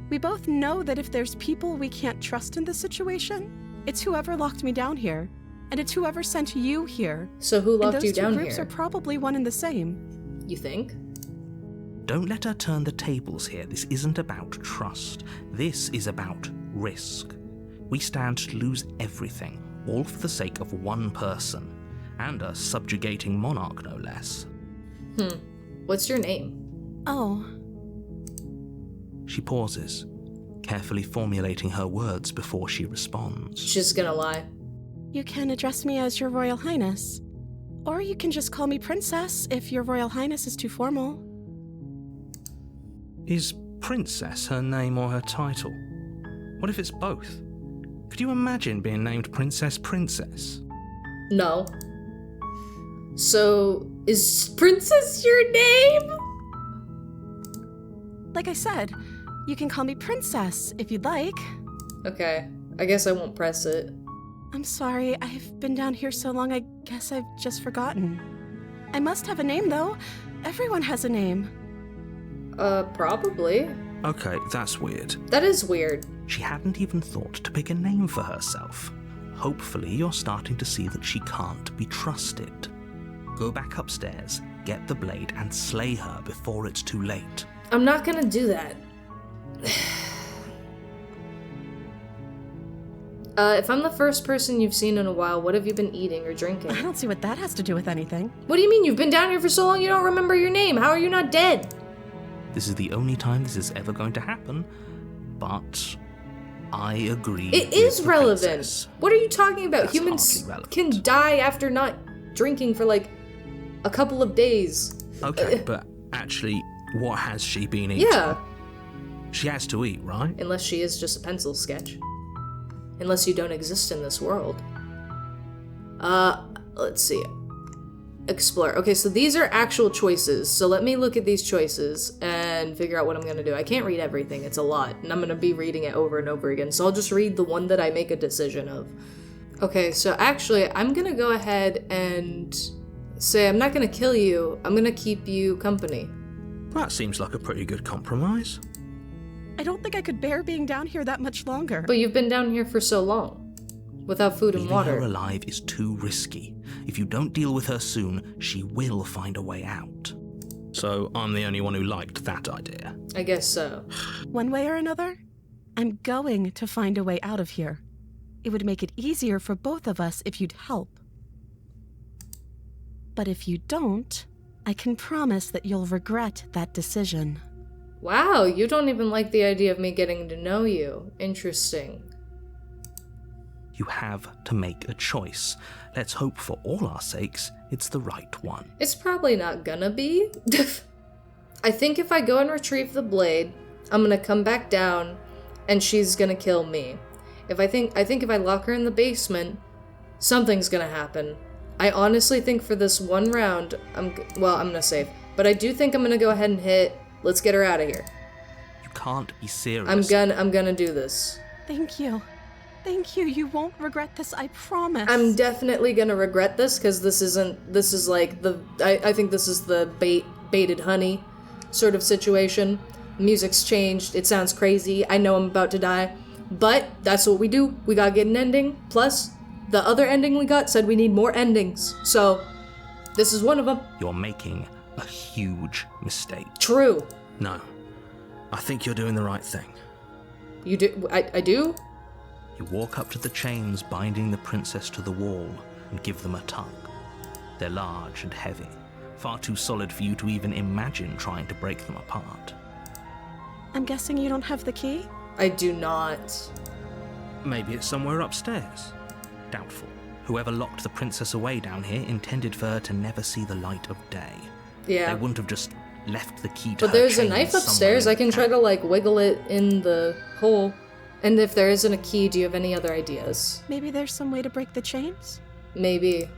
We both know that if there's people we can't trust in this situation, it's whoever locked me down here, and it's whoever sent you here. So who And locked those you two down groups here? are probably one and the same. You think? Don't let her turn the tables here. This isn't about trust. This is about risk. We stand to lose everything, all for the sake of one person, and a subjugating monarch, no less. What's your name? Oh, She pauses, carefully formulating her words before she responds. She's gonna lie. you can address me as Your Royal Highness. Or you can just call me Princess if Your Royal Highness is too formal. Is Princess her name or her title? What if it's both? Could you imagine being named Princess Princess? No. So, is Princess your name? Like I said, you can call me Princess if you'd like. Okay, I guess I won't press it. I'm sorry, I've been down here so long I guess I've just forgotten. I must have a name though. Everyone has a name. Probably. Okay, that's weird. That is weird. She hadn't even thought to pick a name for herself. Hopefully you're starting to see that she can't be trusted. Go back upstairs, get the blade, and slay her before it's too late. I'm not gonna do that. If I'm the first person you've seen in a while, what have you been eating or drinking? I don't see what that has to do with anything. What do you mean? You've been down here for so long you don't remember your name? How are you not dead? This is the only time this is ever going to happen, but I agree. It with is the relevant. princess. What are you talking about? That's Humans hardly relevant. can die after not drinking for like a couple of days. Okay, but actually, what has she been eating? Yeah. She has to eat, right? Unless she is just a pencil sketch. Unless you don't exist in this world. Let's see. Explore. Okay, so these are actual choices. So let me look at these choices and figure out what I'm gonna do. I can't read everything, it's a lot, and I'm gonna be reading it over and over again. So I'll just read the one that I make a decision of. Okay, so actually, I'm gonna go ahead and say I'm not gonna kill you, I'm gonna keep you company. That seems like a pretty good compromise. I don't think I could bear being down here that much longer. But you've been down here for so long. Without food and Leaving her water. alive is too risky. If you don't deal with her soon, she will find a way out. So I'm the only one who liked that idea. I guess so. One way or another, I'm going to find a way out of here. It would make it easier for both of us if you'd help. But if you don't, I can promise that you'll regret that decision. Wow, you don't even like the idea of me getting to know you. Interesting. You have to make a choice. Let's hope for all our sakes it's the right one. It's probably not gonna be. I think if I go and retrieve the blade, I'm gonna come back down and she's gonna kill me. I think if I lock her in the basement, something's gonna happen. I honestly think for this one round, I'm gonna save. But I do think I'm gonna go ahead and hit. Let's get her out of here. You can't be serious. I'm gonna do this. Thank you. Thank you. You won't regret this, I promise. I'm definitely gonna regret this because this is like I think this is the baited honey sort of situation. Music's changed, it sounds crazy, I know I'm about to die, but that's what we do. We gotta get an ending, plus the other ending we got said we need more endings, so this is one of them. You're making a huge mistake. True. No. I think you're doing the right thing. You do? I do? You walk up to the chains binding the princess to the wall and give them a tug. They're large and heavy, far too solid for you to even imagine trying to break them apart. I'm guessing you don't have the key? I do not. Maybe it's somewhere upstairs. Doubtful. Whoever locked the princess away down here intended for her to never see the light of day. Yeah. They wouldn't have just left the key to But her there's a chain knife somewhere upstairs. in I the can try to, cabin. like, wiggle it in the hole. And if there isn't a key, do you have any other ideas? Maybe there's some way to break the chains? Maybe.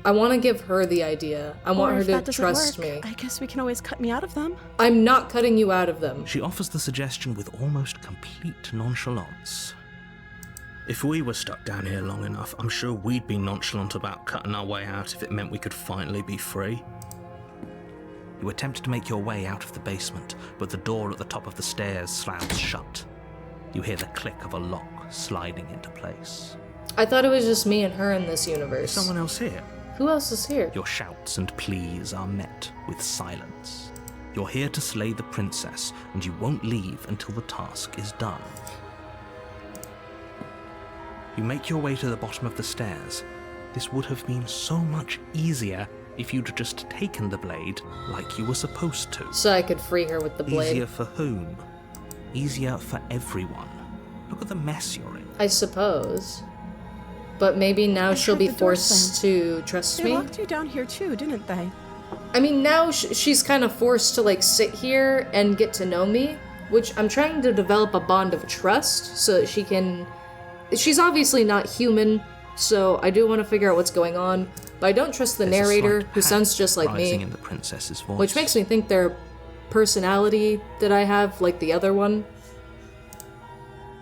I want to give her the idea. I want Or her if to that doesn't trust work, me. I guess we can always cut me out of them. I'm not cutting you out of them. She offers the suggestion with almost complete nonchalance. If we were stuck down here long enough, I'm sure we'd be nonchalant about cutting our way out if it meant we could finally be free. You attempt to make your way out of the basement, but the door at the top of the stairs slams shut. You hear the click of a lock sliding into place. I thought it was just me and her in this universe. Someone else here? Who else is here? Your shouts and pleas are met with silence. You're here to slay the princess, and you won't leave until the task is done. You make your way to the bottom of the stairs. This would have been so much easier if you'd just taken the blade like you were supposed to. So I could free her with the blade. Easier for whom? Easier for everyone. Look at the mess you're in. I suppose. But maybe now I she'll heard be the door forced to trust They me. locked you down here too, didn't they? I mean, now she's kind of forced to, like, sit here and get to know me, which I'm trying to develop a bond of trust so that she can... She's obviously not human, so I do want to figure out what's going on, but I don't trust the There's a narrator, slight who sounds just like rising me, in the princess's voice. which makes me think their personality that I have, like the other one.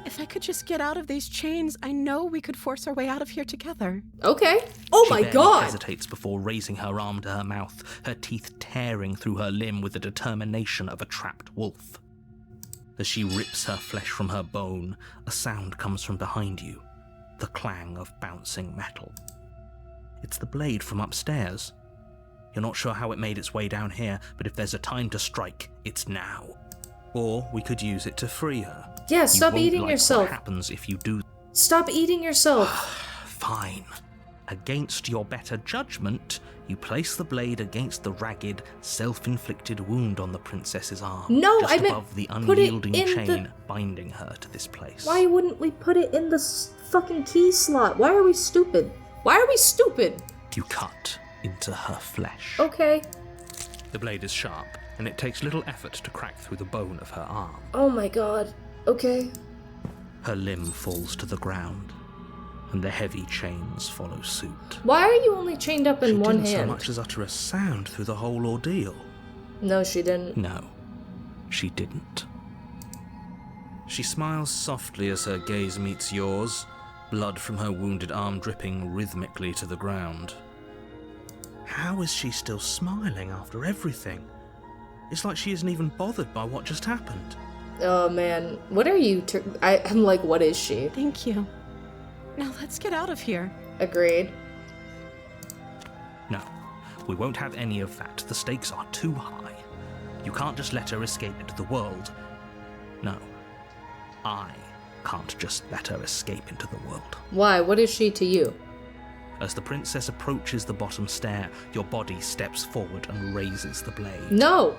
If I could just get out of these chains, I know we could force our way out of here together. Okay. Oh She my barely god! hesitates before raising her arm to her mouth, her teeth tearing through her limb with the determination of a trapped wolf. As she rips her flesh from her bone, a sound comes from behind you, the clang of bouncing metal. It's the blade from upstairs. You're not sure how it made its way down here, but if there's a time to strike, it's now. Or we could use it to free her. Yeah, stop You won't eating like yourself. What happens if you do? Stop eating yourself. Fine. Against your better judgment, you place the blade against the ragged, self-inflicted wound on the princess's arm. No, just I meant above the put it unyielding in chain the- binding her to this place. Why wouldn't we put it in the fucking key slot? Why are we stupid? Why are we stupid? You cut into her flesh. Okay. The blade is sharp, and it takes little effort to crack through the bone of her arm. Oh my god. Okay. Her limb falls to the ground, and the heavy chains follow suit. Why are you only chained up in She one didn't so hand? much as utter a sound through the whole ordeal. No, she didn't. No, she didn't. She smiles softly as her gaze meets yours, blood from her wounded arm dripping rhythmically to the ground. How is she still smiling after everything? It's like she isn't even bothered by what just happened. Oh man, what are you? I'm like, what is she? Thank you. Now let's get out of here. Agreed. No, we won't have any of that. The stakes are too high. You can't just let her escape into the world. No, I can't just let her escape into the world. Why? What is she to you? As the princess approaches the bottom stair, your body steps forward and raises the blade. No.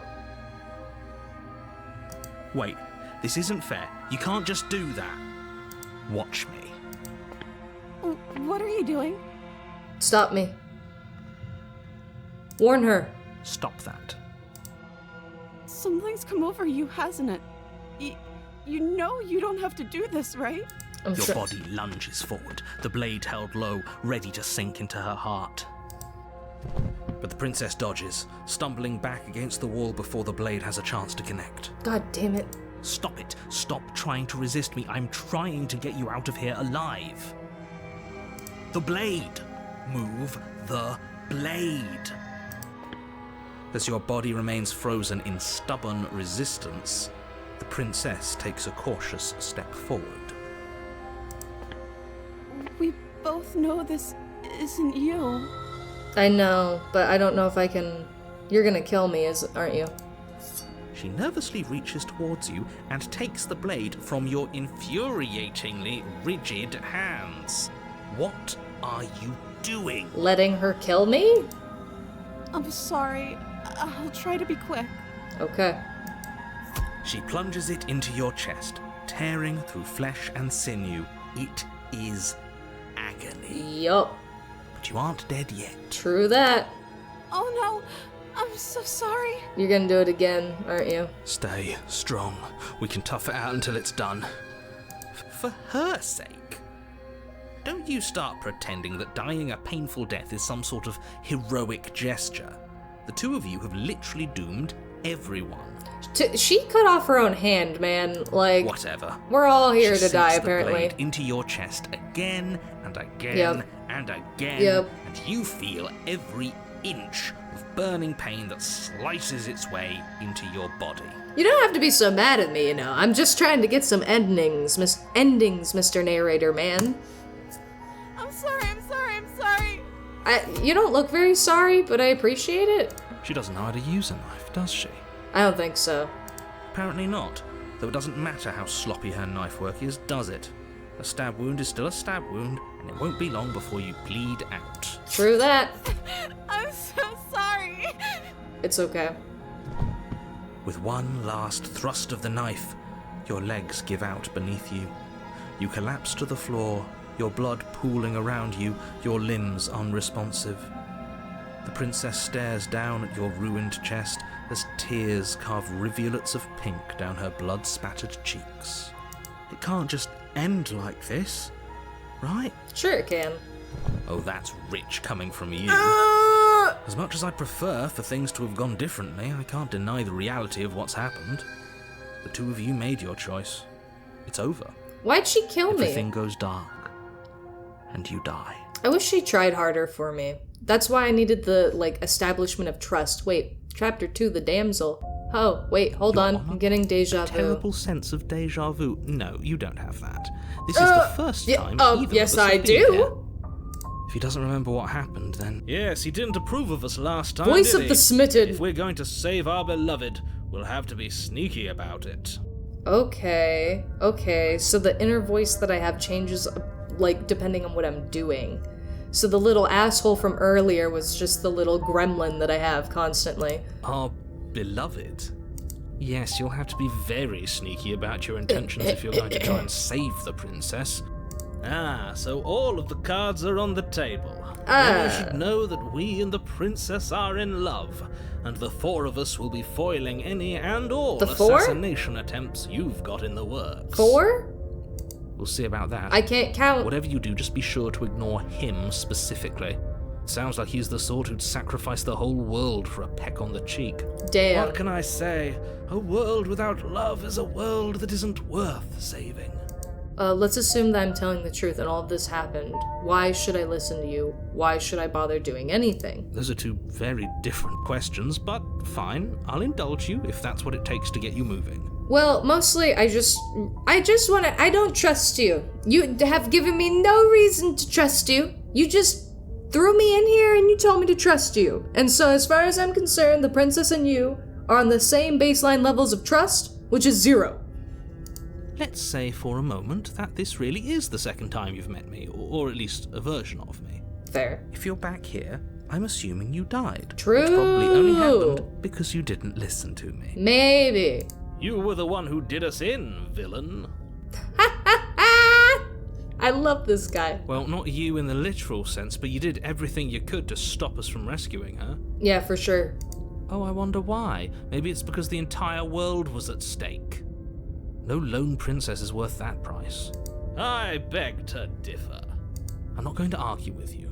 Wait, this isn't fair. You can't just do that. Watch me. What are you doing? Stop me. Warn her. Stop that. Something's come over you, hasn't it? You know you don't have to do this, right? I'm Your sure. body lunges forward, the blade held low, ready to sink into her heart. But the princess dodges, stumbling back against the wall before the blade has a chance to connect. God damn it. Stop it. Stop trying to resist me. I'm trying to get you out of here alive. The blade. Move the blade. As your body remains frozen in stubborn resistance, the princess takes a cautious step forward. We both know this isn't you. I know, but I don't know if I can. You're gonna kill me, aren't you? She nervously reaches towards you and takes the blade from your infuriatingly rigid hands. What are you doing? Letting her kill me? I'm sorry. I'll try to be quick. Okay. She plunges it into your chest, tearing through flesh and sinew. It is agony. agony. Yup. But you aren't dead yet. True that. Oh no, I'm so sorry. You're gonna do it again, aren't you? Stay strong. We can tough it out until it's done. For her sake. Don't you start pretending that dying a painful death is some sort of heroic gesture. The two of you have literally doomed everyone. She cut off her own hand, man. Like, Whatever. we're all here She to die, sinks the apparently. blade into your chest again and again Yep. and again, Yep. and you feel every inch of burning pain that slices its way into your body. You don't have to be so mad at me, you know. I'm just trying to get some endings, Mr. Narrator, man. I'm sorry, I'm sorry, I'm sorry. You don't look very sorry, but I appreciate it. She doesn't know how to use a knife, does she? I don't think so. Apparently not, though it doesn't matter how sloppy her knife work is, does it? A stab wound is still a stab wound, and it won't be long before you bleed out. True that. I'm so sorry. It's okay. With one last thrust of the knife, your legs give out beneath you. You collapse to the floor, your blood pooling around you, your limbs unresponsive. The princess stares down at your ruined chest as tears carve rivulets of pink down her blood-spattered cheeks. It can't just end like this, right? Sure it can. Oh, that's rich coming from you. As much as I'd prefer for things to have gone differently, I can't deny the reality of what's happened. The two of you made your choice. It's over. Why'd she kill me? Everything goes dark. And you die. I wish she tried harder for me. That's why I needed the, establishment of trust. Wait, chapter 2, the damsel. Oh, wait, hold You're on. on I'm getting deja vu. Terrible sense of deja vu. No, you don't have that. This is the first time either yes, of us I have been here. do. If he doesn't remember what happened, then... Yes, he didn't approve of us last time, Voice did of he? the smitten. If we're going to save our beloved, we'll have to be sneaky about it. Okay, so the inner voice that I have changes, depending on what I'm doing. So the little asshole from earlier was just the little gremlin that I have constantly. Our beloved? Yes, you'll have to be very sneaky about your intentions if you're going to try and save the princess. Ah, so all of the cards are on the table. Then you should know that we and the princess are in love, and the four of us will be foiling any and all The four? assassination attempts you've got in the works. 4? We'll see about that. I can't count. Whatever you do, just be sure to ignore him specifically. Sounds like he's the sort who'd sacrifice the whole world for a peck on the cheek. Damn. What can I say? A world without love is a world that isn't worth saving. Let's assume that I'm telling the truth and all of this happened. Why should I listen to you? Why should I bother doing anything? Those are two very different questions, but fine. I'll indulge you if that's what it takes to get you moving. Well, mostly I don't trust you. You have given me no reason to trust you. You just threw me in here and you told me to trust you. And so as far as I'm concerned, the princess and you are on the same baseline levels of trust, which is 0. Let's say for a moment that this really is the second time you've met me, or at least a version of me. Fair. If you're back here, I'm assuming you died. True. Which probably only happened because you didn't listen to me. Maybe. You were the one who did us in, villain. I love this guy. Well, not you in the literal sense, but you did everything you could to stop us from rescuing her. Yeah, for sure. Oh, I wonder why. Maybe it's because the entire world was at stake. No lone princess is worth that price. I beg to differ. I'm not going to argue with you.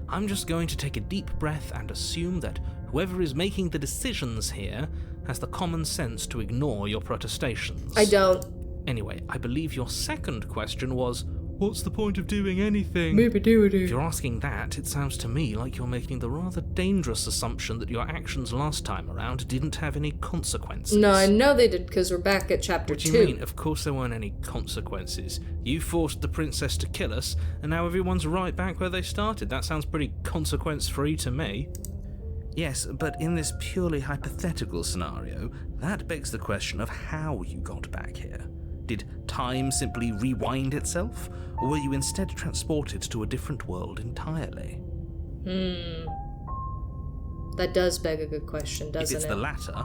I'm just going to take a deep breath and assume that whoever is making the decisions here has the common sense to ignore your protestations. I don't. Anyway, I believe your second question was, what's the point of doing anything? Maybe do it. If you're asking that, it sounds to me like you're making the rather dangerous assumption that your actions last time around didn't have any consequences. No, I know they did because we're back at chapter 2. What do you mean? Of course there weren't any consequences. You forced the princess to kill us, and now everyone's right back where they started. That sounds pretty consequence-free to me. Yes, but in this purely hypothetical scenario, that begs the question of how you got back here. Did time simply rewind itself, or were you instead transported to a different world entirely? That does beg a good question, doesn't it? If it's the latter,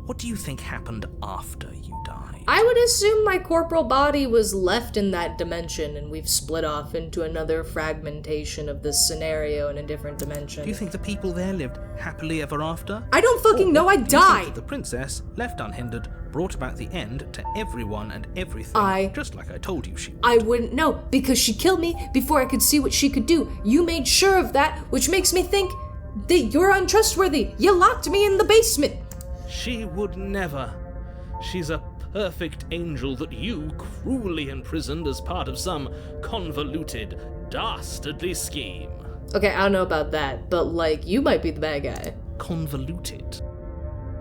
What do you think happened after you died? I would assume my corporal body was left in that dimension and we've split off into another fragmentation of this scenario in a different dimension. Do you think the people there lived happily ever after? I don't fucking know, I Do you think died! that the princess, left unhindered, brought about the end to everyone and everything, just like I told you she would? I wouldn't know, because she killed me before I could see what she could do. You made sure of that, which makes me think that you're untrustworthy. You locked me in the basement. She would never. She's a perfect angel that you cruelly imprisoned as part of some convoluted, dastardly scheme. Okay, I don't know about that, but like, you might be the bad guy. Convoluted?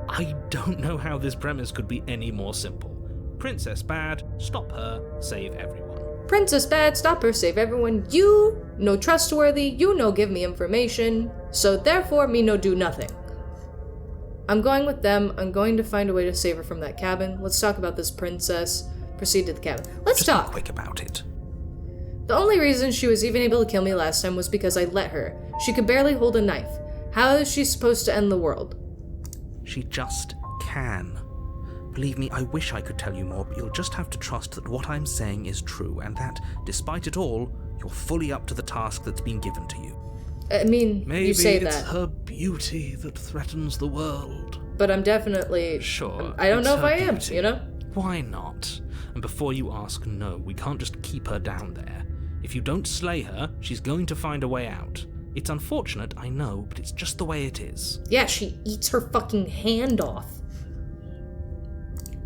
I don't know how this premise could be any more simple. Princess bad, stop her, save everyone. Princess bad, stop her, save everyone. You no trustworthy, you no give me information, so therefore me no do nothing. I'm going with them. I'm going to find a way to save her from that cabin. Let's talk about this princess. Proceed to the cabin. Let's Just be talk. quick about it. The only reason she was even able to kill me last time was because I let her. She could barely hold a knife. How is she supposed to end the world? She just can. Believe me, I wish I could tell you more, but you'll just have to trust that what I'm saying is true, and that, despite it all, you're fully up to the task that's been given to you. I mean, Maybe you say it's that, her beauty that threatens the world. but I'm definitely... Sure. I don't it's know if her I am, beauty. you know? Why not? And before you ask, no, we can't just keep her down there. If you don't slay her, she's going to find a way out. It's unfortunate, I know, but it's just the way it is. Yeah, she eats her fucking hand off.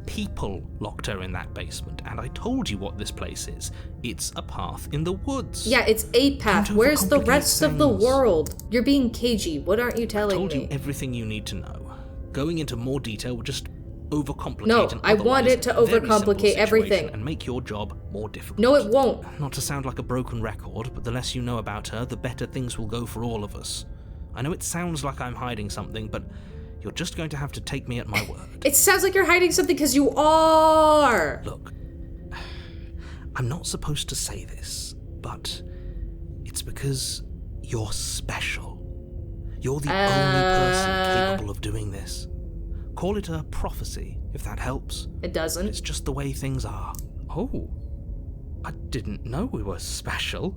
People locked her in that basement, and I told you what this place is. It's a path in the woods. Yeah, it's a path. Don't Where's the overcomplicate rest of the things. world? You're being cagey. What aren't you I telling told me? you everything you need to know. Going into more detail would just overcomplicate No, an I want otherwise it to very simple overcomplicate situation everything. and make your job more difficult. No, it won't. Not to sound like a broken record, but the less you know about her, the better things will go for all of us. I know it sounds like I'm hiding something, but you're just going to have to take me at my word. It sounds like you're hiding something because you are. Look, I'm not supposed to say this, but it's because you're special. You're the only person capable of doing this. Call it a prophecy, if that helps. It doesn't. It's just the way things are. Oh, I didn't know we were special.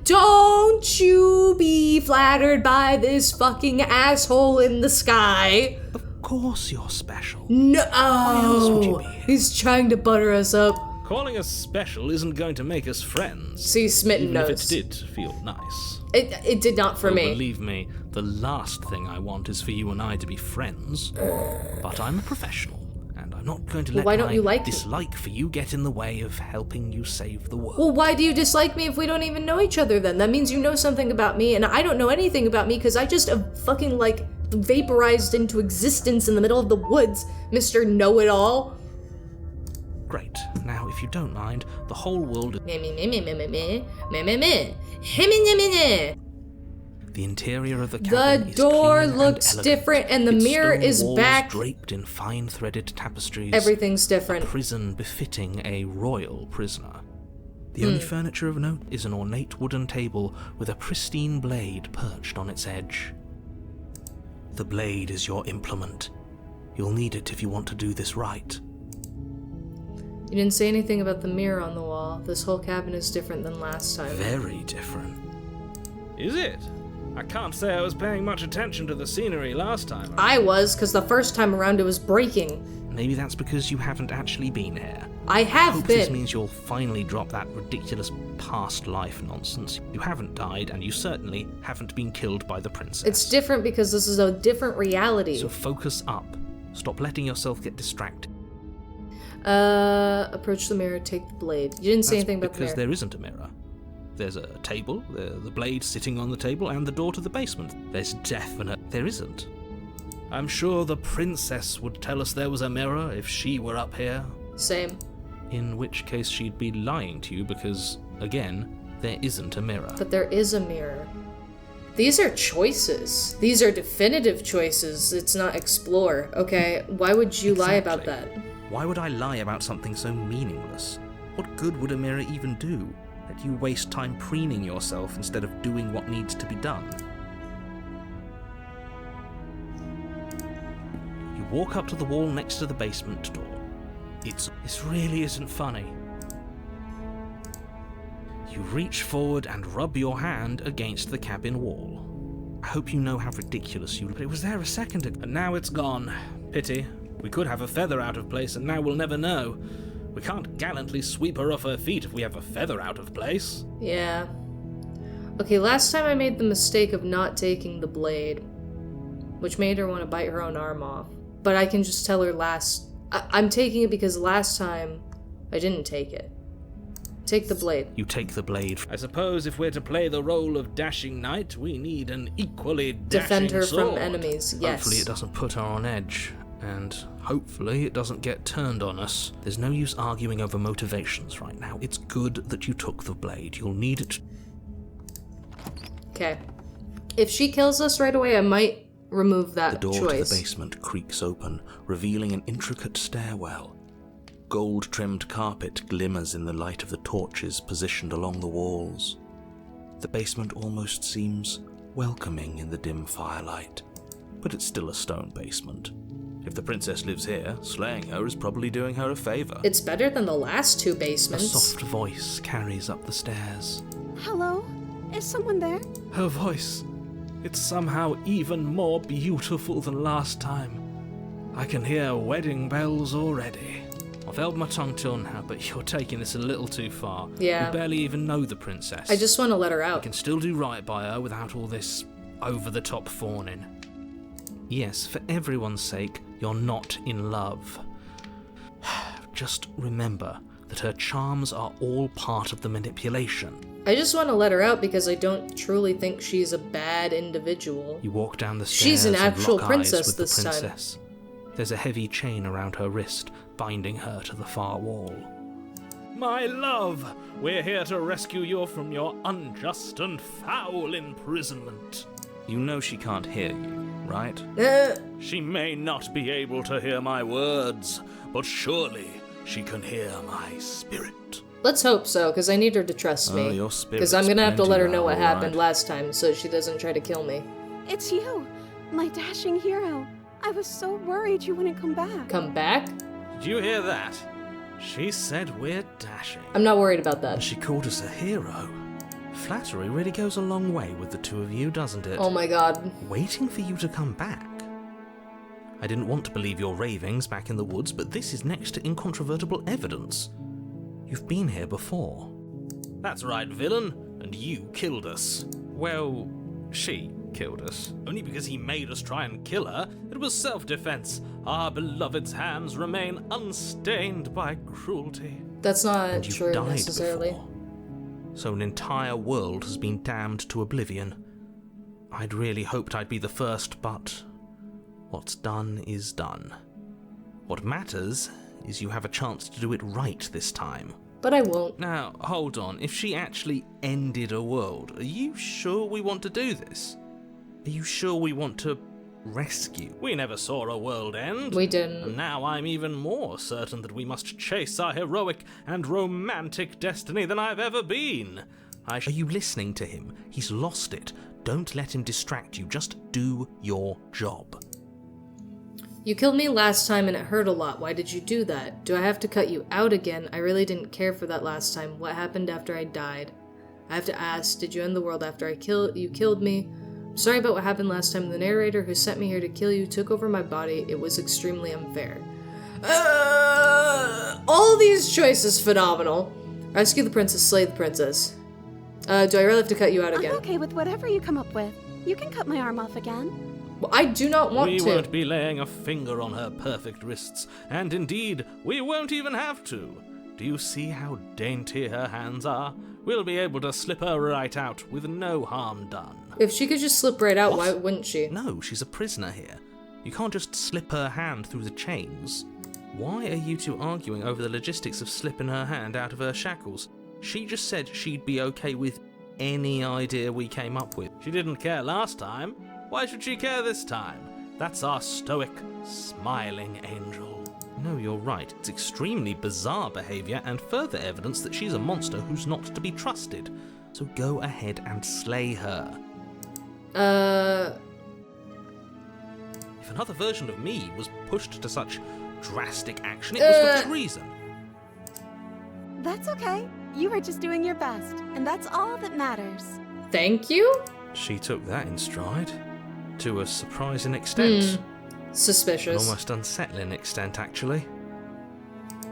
Don't you be flattered by this fucking asshole in the sky. Of course you're special. No. else would you be? He's trying to butter us up. Calling us special isn't going to make us friends. See, Smitten Even knows. if it did feel nice. It did not for Oh, me. believe me, the last thing I want is for you and I to be friends. But I'm a professional, and I'm not going to let why don't my you like me? Dislike for you get in the way of helping you save the world. Well, why do you dislike me if we don't even know each other then? That means you know something about me, and I don't know anything about me because I just fucking, like, vaporized into existence in the middle of the woods, Mr. Know-It-All. Great. Now, if you don't mind, the whole world... The interior of the cabin The is door clean and looks elegant. different, and the Its mirror stone is walls back. draped in fine threaded tapestries. Everything's different. A prison befitting a royal prisoner. The only furniture of note is an ornate wooden table with a pristine blade perched on its edge. The blade is your implement. You'll need it if you want to do this right. You didn't say anything about the mirror on the wall. This whole cabin is different than last time. Very different. Is it? I can't say I was paying much attention to the scenery last time. I was, because the first time around it was breaking. Maybe that's because you haven't actually been here. I I have hope this been. means you'll finally drop that ridiculous past life nonsense. You haven't died, and you certainly haven't been killed by the princess. It's different because this is a different reality. So focus up. Stop letting yourself get distracted. Approach the mirror, take the blade. You didn't say That's anything about the because mirror. there isn't a mirror. There's a table, the blade sitting on the table, and the door to the basement. There's there isn't. I'm sure the princess would tell us there was a mirror if she were up here. Same. In which case she'd be lying to you because, again, there isn't a mirror. But there is a mirror. These are choices. These are definitive choices. It's not explore, okay? Why would you lie about that? Exactly. Why would I lie about something so meaningless? What good would a mirror even do? That you waste time preening yourself instead of doing what needs to be done. You walk up to the wall next to the basement door. This really isn't funny. You reach forward and rub your hand against the cabin wall. I hope you know how ridiculous you look, but it was there a second ago, and now it's gone. Pity. We could have a feather out of place, and now we'll never know. We can't gallantly sweep her off her feet if we have a feather out of place. Yeah. Okay, last time I made the mistake of not taking the blade, which made her want to bite her own arm off. But I can just tell her I'm taking it because last time I didn't take it. Take the blade. You take the blade. I suppose if we're to play the role of dashing knight, we need an equally dashing Defend her sword. from enemies, yes. Hopefully it doesn't put her on edge, and hopefully it doesn't get turned on us. There's no use arguing over motivations right now. It's good that you took the blade. You'll need it. Okay. If she kills us right away, I might remove that The door choice. to the basement creaks open, revealing an intricate stairwell. Gold-trimmed carpet glimmers in the light of the torches positioned along the walls. The basement almost seems welcoming in the dim firelight, but it's still a stone basement. If the princess lives here, slaying her is probably doing her a favor. It's better than the last 2 A basements. soft voice carries up the stairs. Hello? Is someone there? Her voice. It's somehow even more beautiful than last time. I can hear wedding bells already. I've held my tongue till now, but you're taking this a little too far. Yeah. We barely even know the princess. I just want to let her We out. can still do right by her without all this over-the-top fawning. Yes, for everyone's sake, you're not in love. Just remember that her charms are all part of the manipulation. I just want to let her out because I don't truly think she's a bad individual. You walk down the stairs She's an and actual lock eyes princess with this the time. princess. There's a heavy chain around her wrist, binding her to the far wall. My love, we're here to rescue you from your unjust and foul imprisonment. You know she can't hear you, right? She may not be able to hear my words, but surely she can hear my spirit. Let's hope so, because I need her to trust me. Oh, your Because I'm going to have to plenty let her know well, what happened alright. last time so she doesn't try to kill me. It's you, my dashing hero. I was so worried you wouldn't come back. Come back? Did you hear that? She said we're dashing. I'm not worried about that. And she called us a hero. Flattery really goes a long way with the two of you, doesn't it? Oh my god. Waiting for you to come back. I didn't want to believe your ravings back in the woods, but this is next to incontrovertible evidence. You've been here before. That's right, villain, and you killed us. Well, she killed us. Only because he made us try and kill her. It was self-defense. Our beloved's hands remain unstained by cruelty. That's not And you true died necessarily. before. So an entire world has been damned to oblivion. I'd really hoped I'd be the first, but what's done is done. What matters is you have a chance to do it right this time. But I won't. Now, hold on. If she actually ended a world, are you sure we want to do this? Are you sure we want to rescue? We never saw a world end. We And didn't. now I'm even more certain that we must chase our heroic and romantic destiny than I've ever been. Are you listening to him? He's lost it. Don't let him distract you. Just do your job. You killed me last time and it hurt a lot. Why did you do that? Do I have to cut you out again? I really didn't care for that last time. What happened after I died? I have to ask, did you end the world after you killed me? I'm sorry about what happened last time. The narrator who sent me here to kill you took over my body. It was extremely unfair. All these choices phenomenal. Rescue the princess, slay the princess. Do I really have to cut you out again? I'm okay with whatever you come up with. You can cut my arm off again. Well, I do not want We to. won't be laying a finger on her perfect wrists, and indeed, we won't even have to. Do you see how dainty her hands are? We'll be able to slip her right out with no harm done. If she could just slip right out, What? why wouldn't she? No, she's a prisoner here. You can't just slip her hand through the chains. Why are you two arguing over the logistics of slipping her hand out of her shackles? She just said she'd be okay with any idea we came up with. She didn't care last time. Why should she care this time? That's our stoic, smiling angel. No, you're right. It's extremely bizarre behavior and further evidence that she's a monster who's not to be trusted. So go ahead and slay her. If if another version of me was pushed to such drastic action, it was for treason. That's okay. You were just doing your best, and that's all that matters. Thank you? She took that in stride. To a surprising extent. Suspicious. An almost unsettling extent, actually.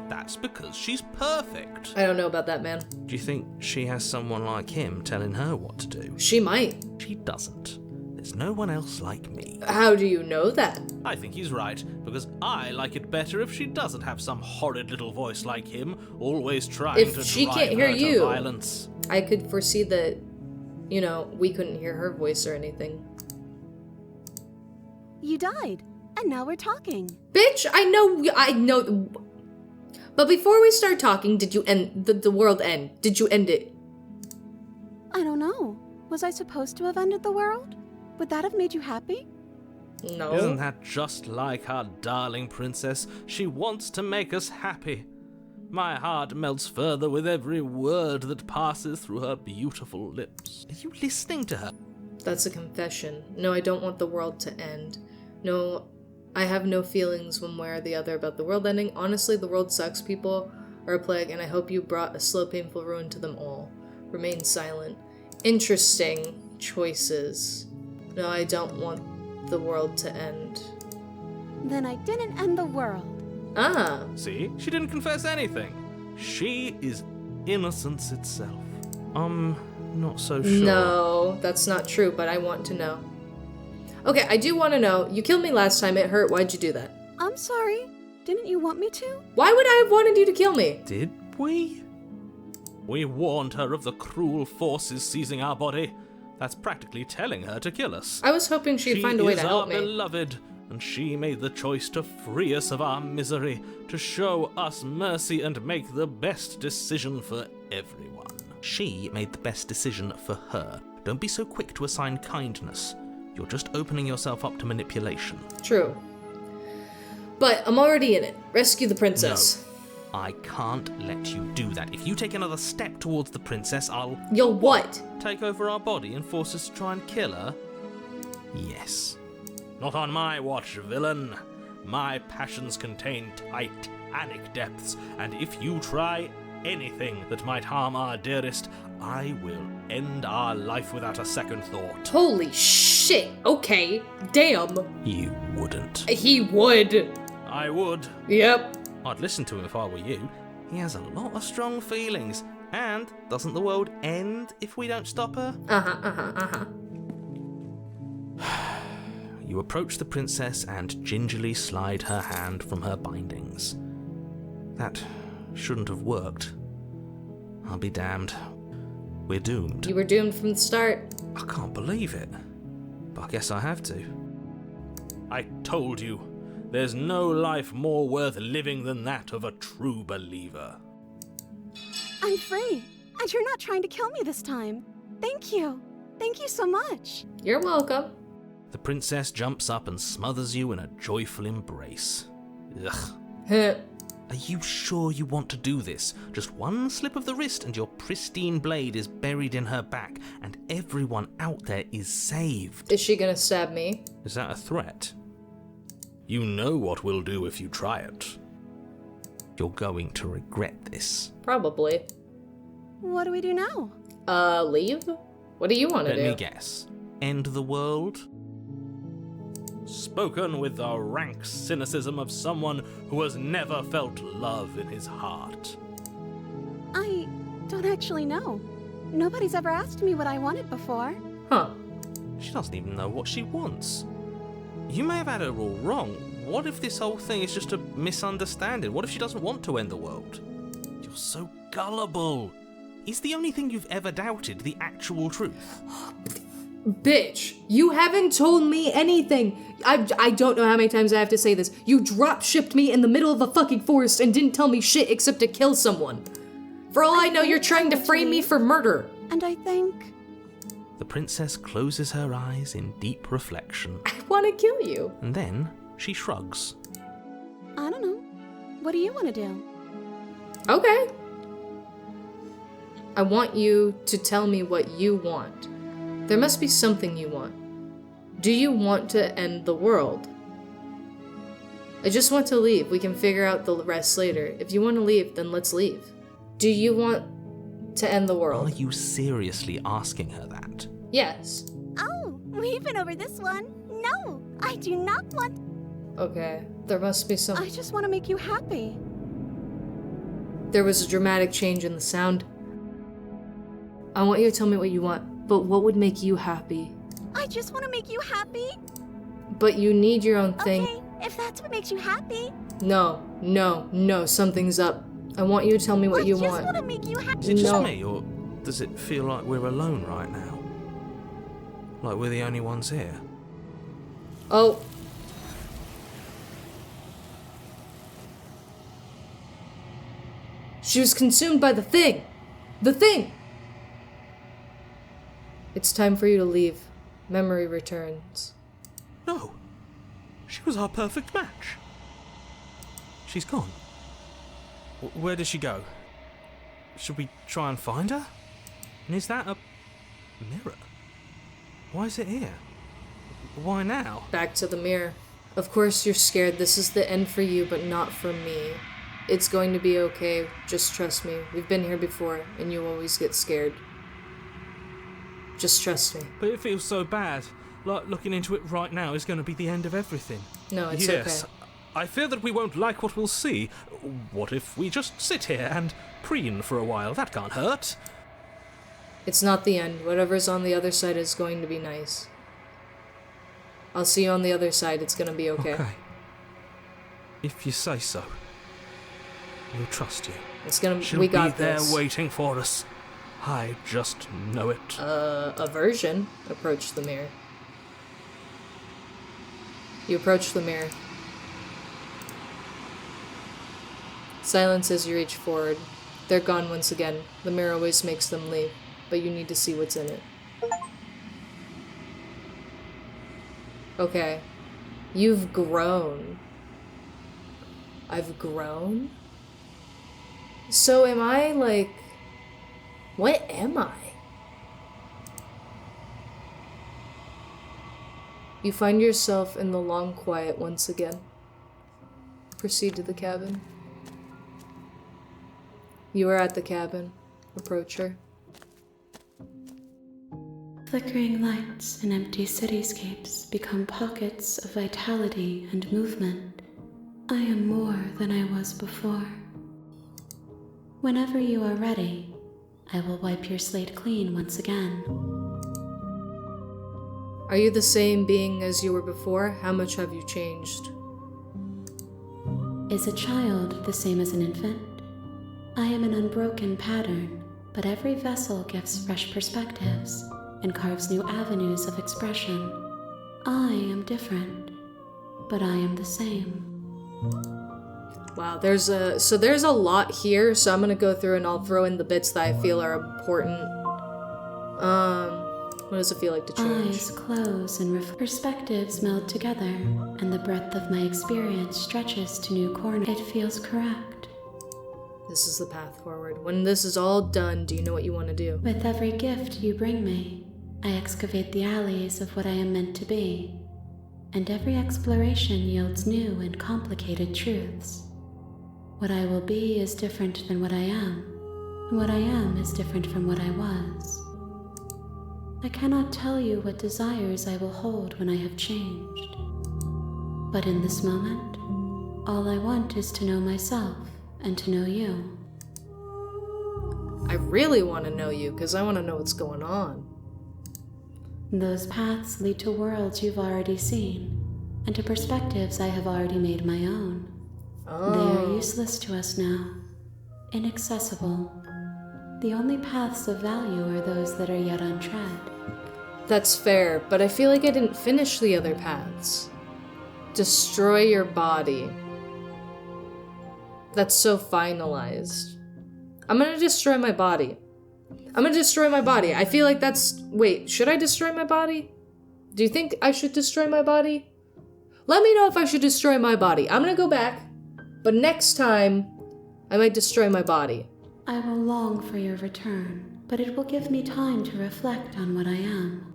That's because she's perfect. I don't know about that, man. Do you think she has someone like him telling her what to do? She might. She doesn't. There's no one else like me. How do you know that? I think he's right, because I like it better if she doesn't have some horrid little voice like him, always trying If to she drive can't hear her to you, violence. I could foresee that, you know, we couldn't hear her voice or anything. You died, and now we're talking. Bitch, I know. But before we start talking, did you end the world end? Did you end it? I don't know. Was I supposed to have ended the world? Would that have made you happy? No. Isn't that just like our darling princess? She wants to make us happy. My heart melts further with every word that passes through her beautiful lips. Are you listening to her? That's a confession. No, I don't want the world to end. No, I have no feelings one way or the other about the world ending. Honestly, the world sucks. People are a plague, and I hope you brought a slow, painful ruin to them all. Remain silent. Interesting choices. No, I don't want the world to end. Then I didn't end the world. Ah. See? She didn't confess anything. She is innocence itself. Not so sure. No, that's not true, but I want to know. Okay, I do want to know. You killed me last time. It hurt. Why'd you do that? I'm sorry. Didn't you want me to? Why would I have wanted you to kill me? Did we? We warned her of the cruel forces seizing our body. That's practically telling her to kill us. I was hoping she'd find a way to help me. She is our beloved, and she made the choice to free us of our misery, to show us mercy and make the best decision for everyone. She made the best decision for her. Don't be so quick to assign kindness. You're just opening yourself up to manipulation. True. But I'm already in it. Rescue the princess. No, I can't let you do that. If you take another step towards the princess, I'll... You'll what? Take over our body and force us to try and kill her? Yes. Not on my watch, villain. My passions contain titanic depths, and if you try anything that might harm our dearest, I will end our life without a second thought. Holy shit. Okay. Damn. You wouldn't. He would. I would. Yep. I'd listen to him if I were you. He has a lot of strong feelings. And doesn't the world end if we don't stop her? You approach the princess and gingerly slide her hand from her bindings. That shouldn't have worked. I'll be damned. We're doomed. You were doomed from the start. I can't believe it. But I guess I have to. I told you, there's no life more worth living than that of a true believer. I'm free, and you're not trying to kill me this time. Thank you. Thank you so much. You're welcome. The princess jumps up and smothers you in a joyful embrace. Ugh. Heh. Are you sure you want to do this? Just one slip of the wrist and your pristine blade is buried in her back, and everyone out there is saved. Is she gonna stab me? Is that a threat? You know what we'll do if you try it. You're going to regret this. Probably. What do we do now? Leave? What do you want to do? Let me guess. End the world? Spoken with the rank cynicism of someone who has never felt love in his heart. I don't actually know. Nobody's ever asked me what I wanted before. Huh. She doesn't even know what she wants. You may have had her all wrong. What if this whole thing is just a misunderstanding? What if she doesn't want to end the world? You're so gullible. Is the only thing you've ever doubted the actual truth? Bitch, you haven't told me anything. I don't know how many times I have to say this. You drop-shipped me in the middle of a fucking forest and didn't tell me shit except to kill someone. For all I know, you're trying to frame me for murder. And I think... The princess closes her eyes in deep reflection. I want to kill you. And then she shrugs. I don't know. What do you want to do? Okay. I want you to tell me what you want. There must be something you want. Do you want to end the world? I just want to leave. We can figure out the rest later. If you want to leave, then let's leave. Do you want to end the Are world? you seriously asking her that? Yes. Oh, we've been over this one. No, I do not want... Okay. There must be some... I just want to make you happy. There was a dramatic change in the sound. I want you to tell me what you want, but what would make you happy? I just want to make you happy. But you need your own thing. Okay, if that's what makes you happy. No, something's up. I want you to tell me what you I just want. want to make you happy. Is it just No. me, or does it feel like we're alone right now? Like we're the only ones here? Oh. She was consumed by the thing! The thing! It's time for you to leave. Memory returns. No. She was our perfect match. She's gone. Where did she go? Should we try and find her? And is that a mirror? Why is it here? Why now? Back to the mirror. Of course you're scared. This is the end for you, but not for me. It's going to be okay. Just trust me. We've been here before, and you always get scared. Just trust me. But it feels so bad. Like looking into it right now is going to be the end of everything. No, it's Yes. okay. I fear that we won't like what we'll see. What if we just sit here and preen for a while? That can't hurt. It's not the end. Whatever's on the other side is going to be nice. I'll see you on the other side. It's gonna be okay. If you say so. We'll trust you. It's gonna. She'll We got be there this. waiting for us. I just know it. A version approached the mirror. You approach the mirror. Silence as you reach forward. They're gone once again. The mirror always makes them leave, but you need to see what's in it. Okay. You've grown. I've grown? So am I like... What am I? You find yourself in the long quiet once again. Proceed to the cabin. You are at the cabin. Approach her. Flickering lights and empty cityscapes become pockets of vitality and movement. I am more than I was before. Whenever you are ready, I will wipe your slate clean once again. Are you the same being as you were before? How much have you changed? Is a child the same as an infant? I am an unbroken pattern, but every vessel gives fresh perspectives and carves new avenues of expression. I am different, but I am the same. Wow, there's a lot here, so I'm gonna go through and I'll throw in the bits that I feel are important. What does it feel like to change? Eyes close and perspectives meld together, and the breadth of my experience stretches to new corners. It feels correct. This is the path forward. When this is all done, do you know what you want to do? With every gift you bring me, I excavate the alleys of what I am meant to be, and every exploration yields new and complicated truths. What I will be is different than what I am, and what I am is different from what I was. I cannot tell you what desires I will hold when I have changed. But in this moment, all I want is to know myself and to know you. I really want to know you, because I want to know what's going on. Those paths lead to worlds you've already seen, and to perspectives I have already made my own. They are useless to us now, inaccessible. The only paths of value are those that are yet untread. That's fair, but I feel like I didn't finish the other paths. Destroy your body. That's so finalized. I'm gonna destroy my body. I feel like that's... Wait, should I destroy my body? Do you think I should destroy my body? Let me know if I should destroy my body. I'm gonna go back, but next time, I might destroy my body. I will long for your return, but it will give me time to reflect on what I am.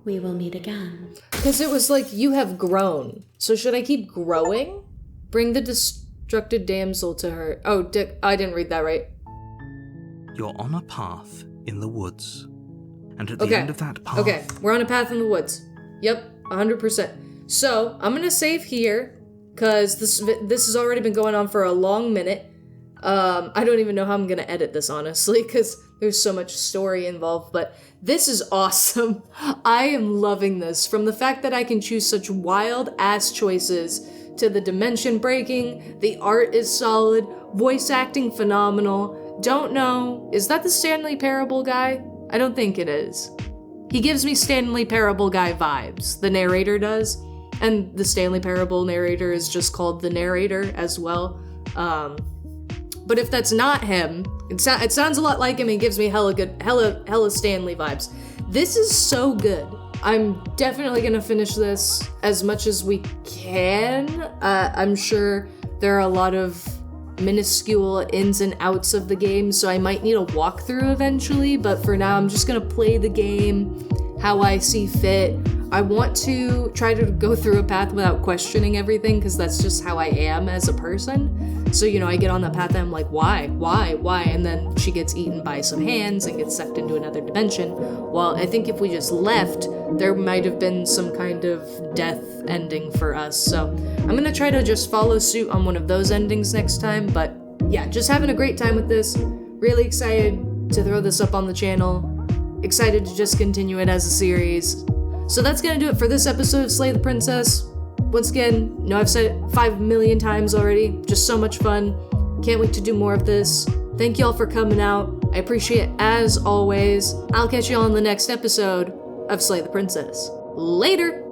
we will meet again. Because it was like, you have grown. So should I keep growing? Bring the destructed damsel to her. Oh, Dick, I didn't read that right. You're on a path in the woods. And at the end of that path... Okay, we're on a path in the woods. Yep, 100%. So, I'm gonna save here, because this has already been going on for a long minute. I don't even know how I'm gonna edit this, honestly, because there's so much story involved, but this is awesome. I am loving this. From the fact that I can choose such wild-ass choices, to the dimension breaking, the art is solid, voice acting phenomenal. Don't know, is that the Stanley Parable guy? I don't think it is. He gives me Stanley Parable guy vibes, the narrator does, and the Stanley Parable narrator is just called the narrator as well. But if that's not him, it sounds a lot like him and gives me hella Stanley vibes. This is so good. I'm definitely gonna finish this as much as we can. I'm sure there are a lot of minuscule ins and outs of the game, so I might need a walkthrough eventually, but for now I'm just gonna play the game how I see fit. I want to try to go through a path without questioning everything, because that's just how I am as a person. So, you know, I get on that path and I'm like, why? And then she gets eaten by some hands and gets sucked into another dimension. Well, I think if we just left, there might have been some kind of death ending for us. So I'm gonna try to just follow suit on one of those endings next time. But yeah, just having a great time with this. Really excited to throw this up on the channel. Excited to just continue it as a series. So that's gonna do it for this episode of Slay the Princess. Once again, you know I've said it 5 million times already. Just so much fun. Can't wait to do more of this. Thank y'all for coming out. I appreciate it as always. I'll catch y'all in the next episode of Slay the Princess. Later!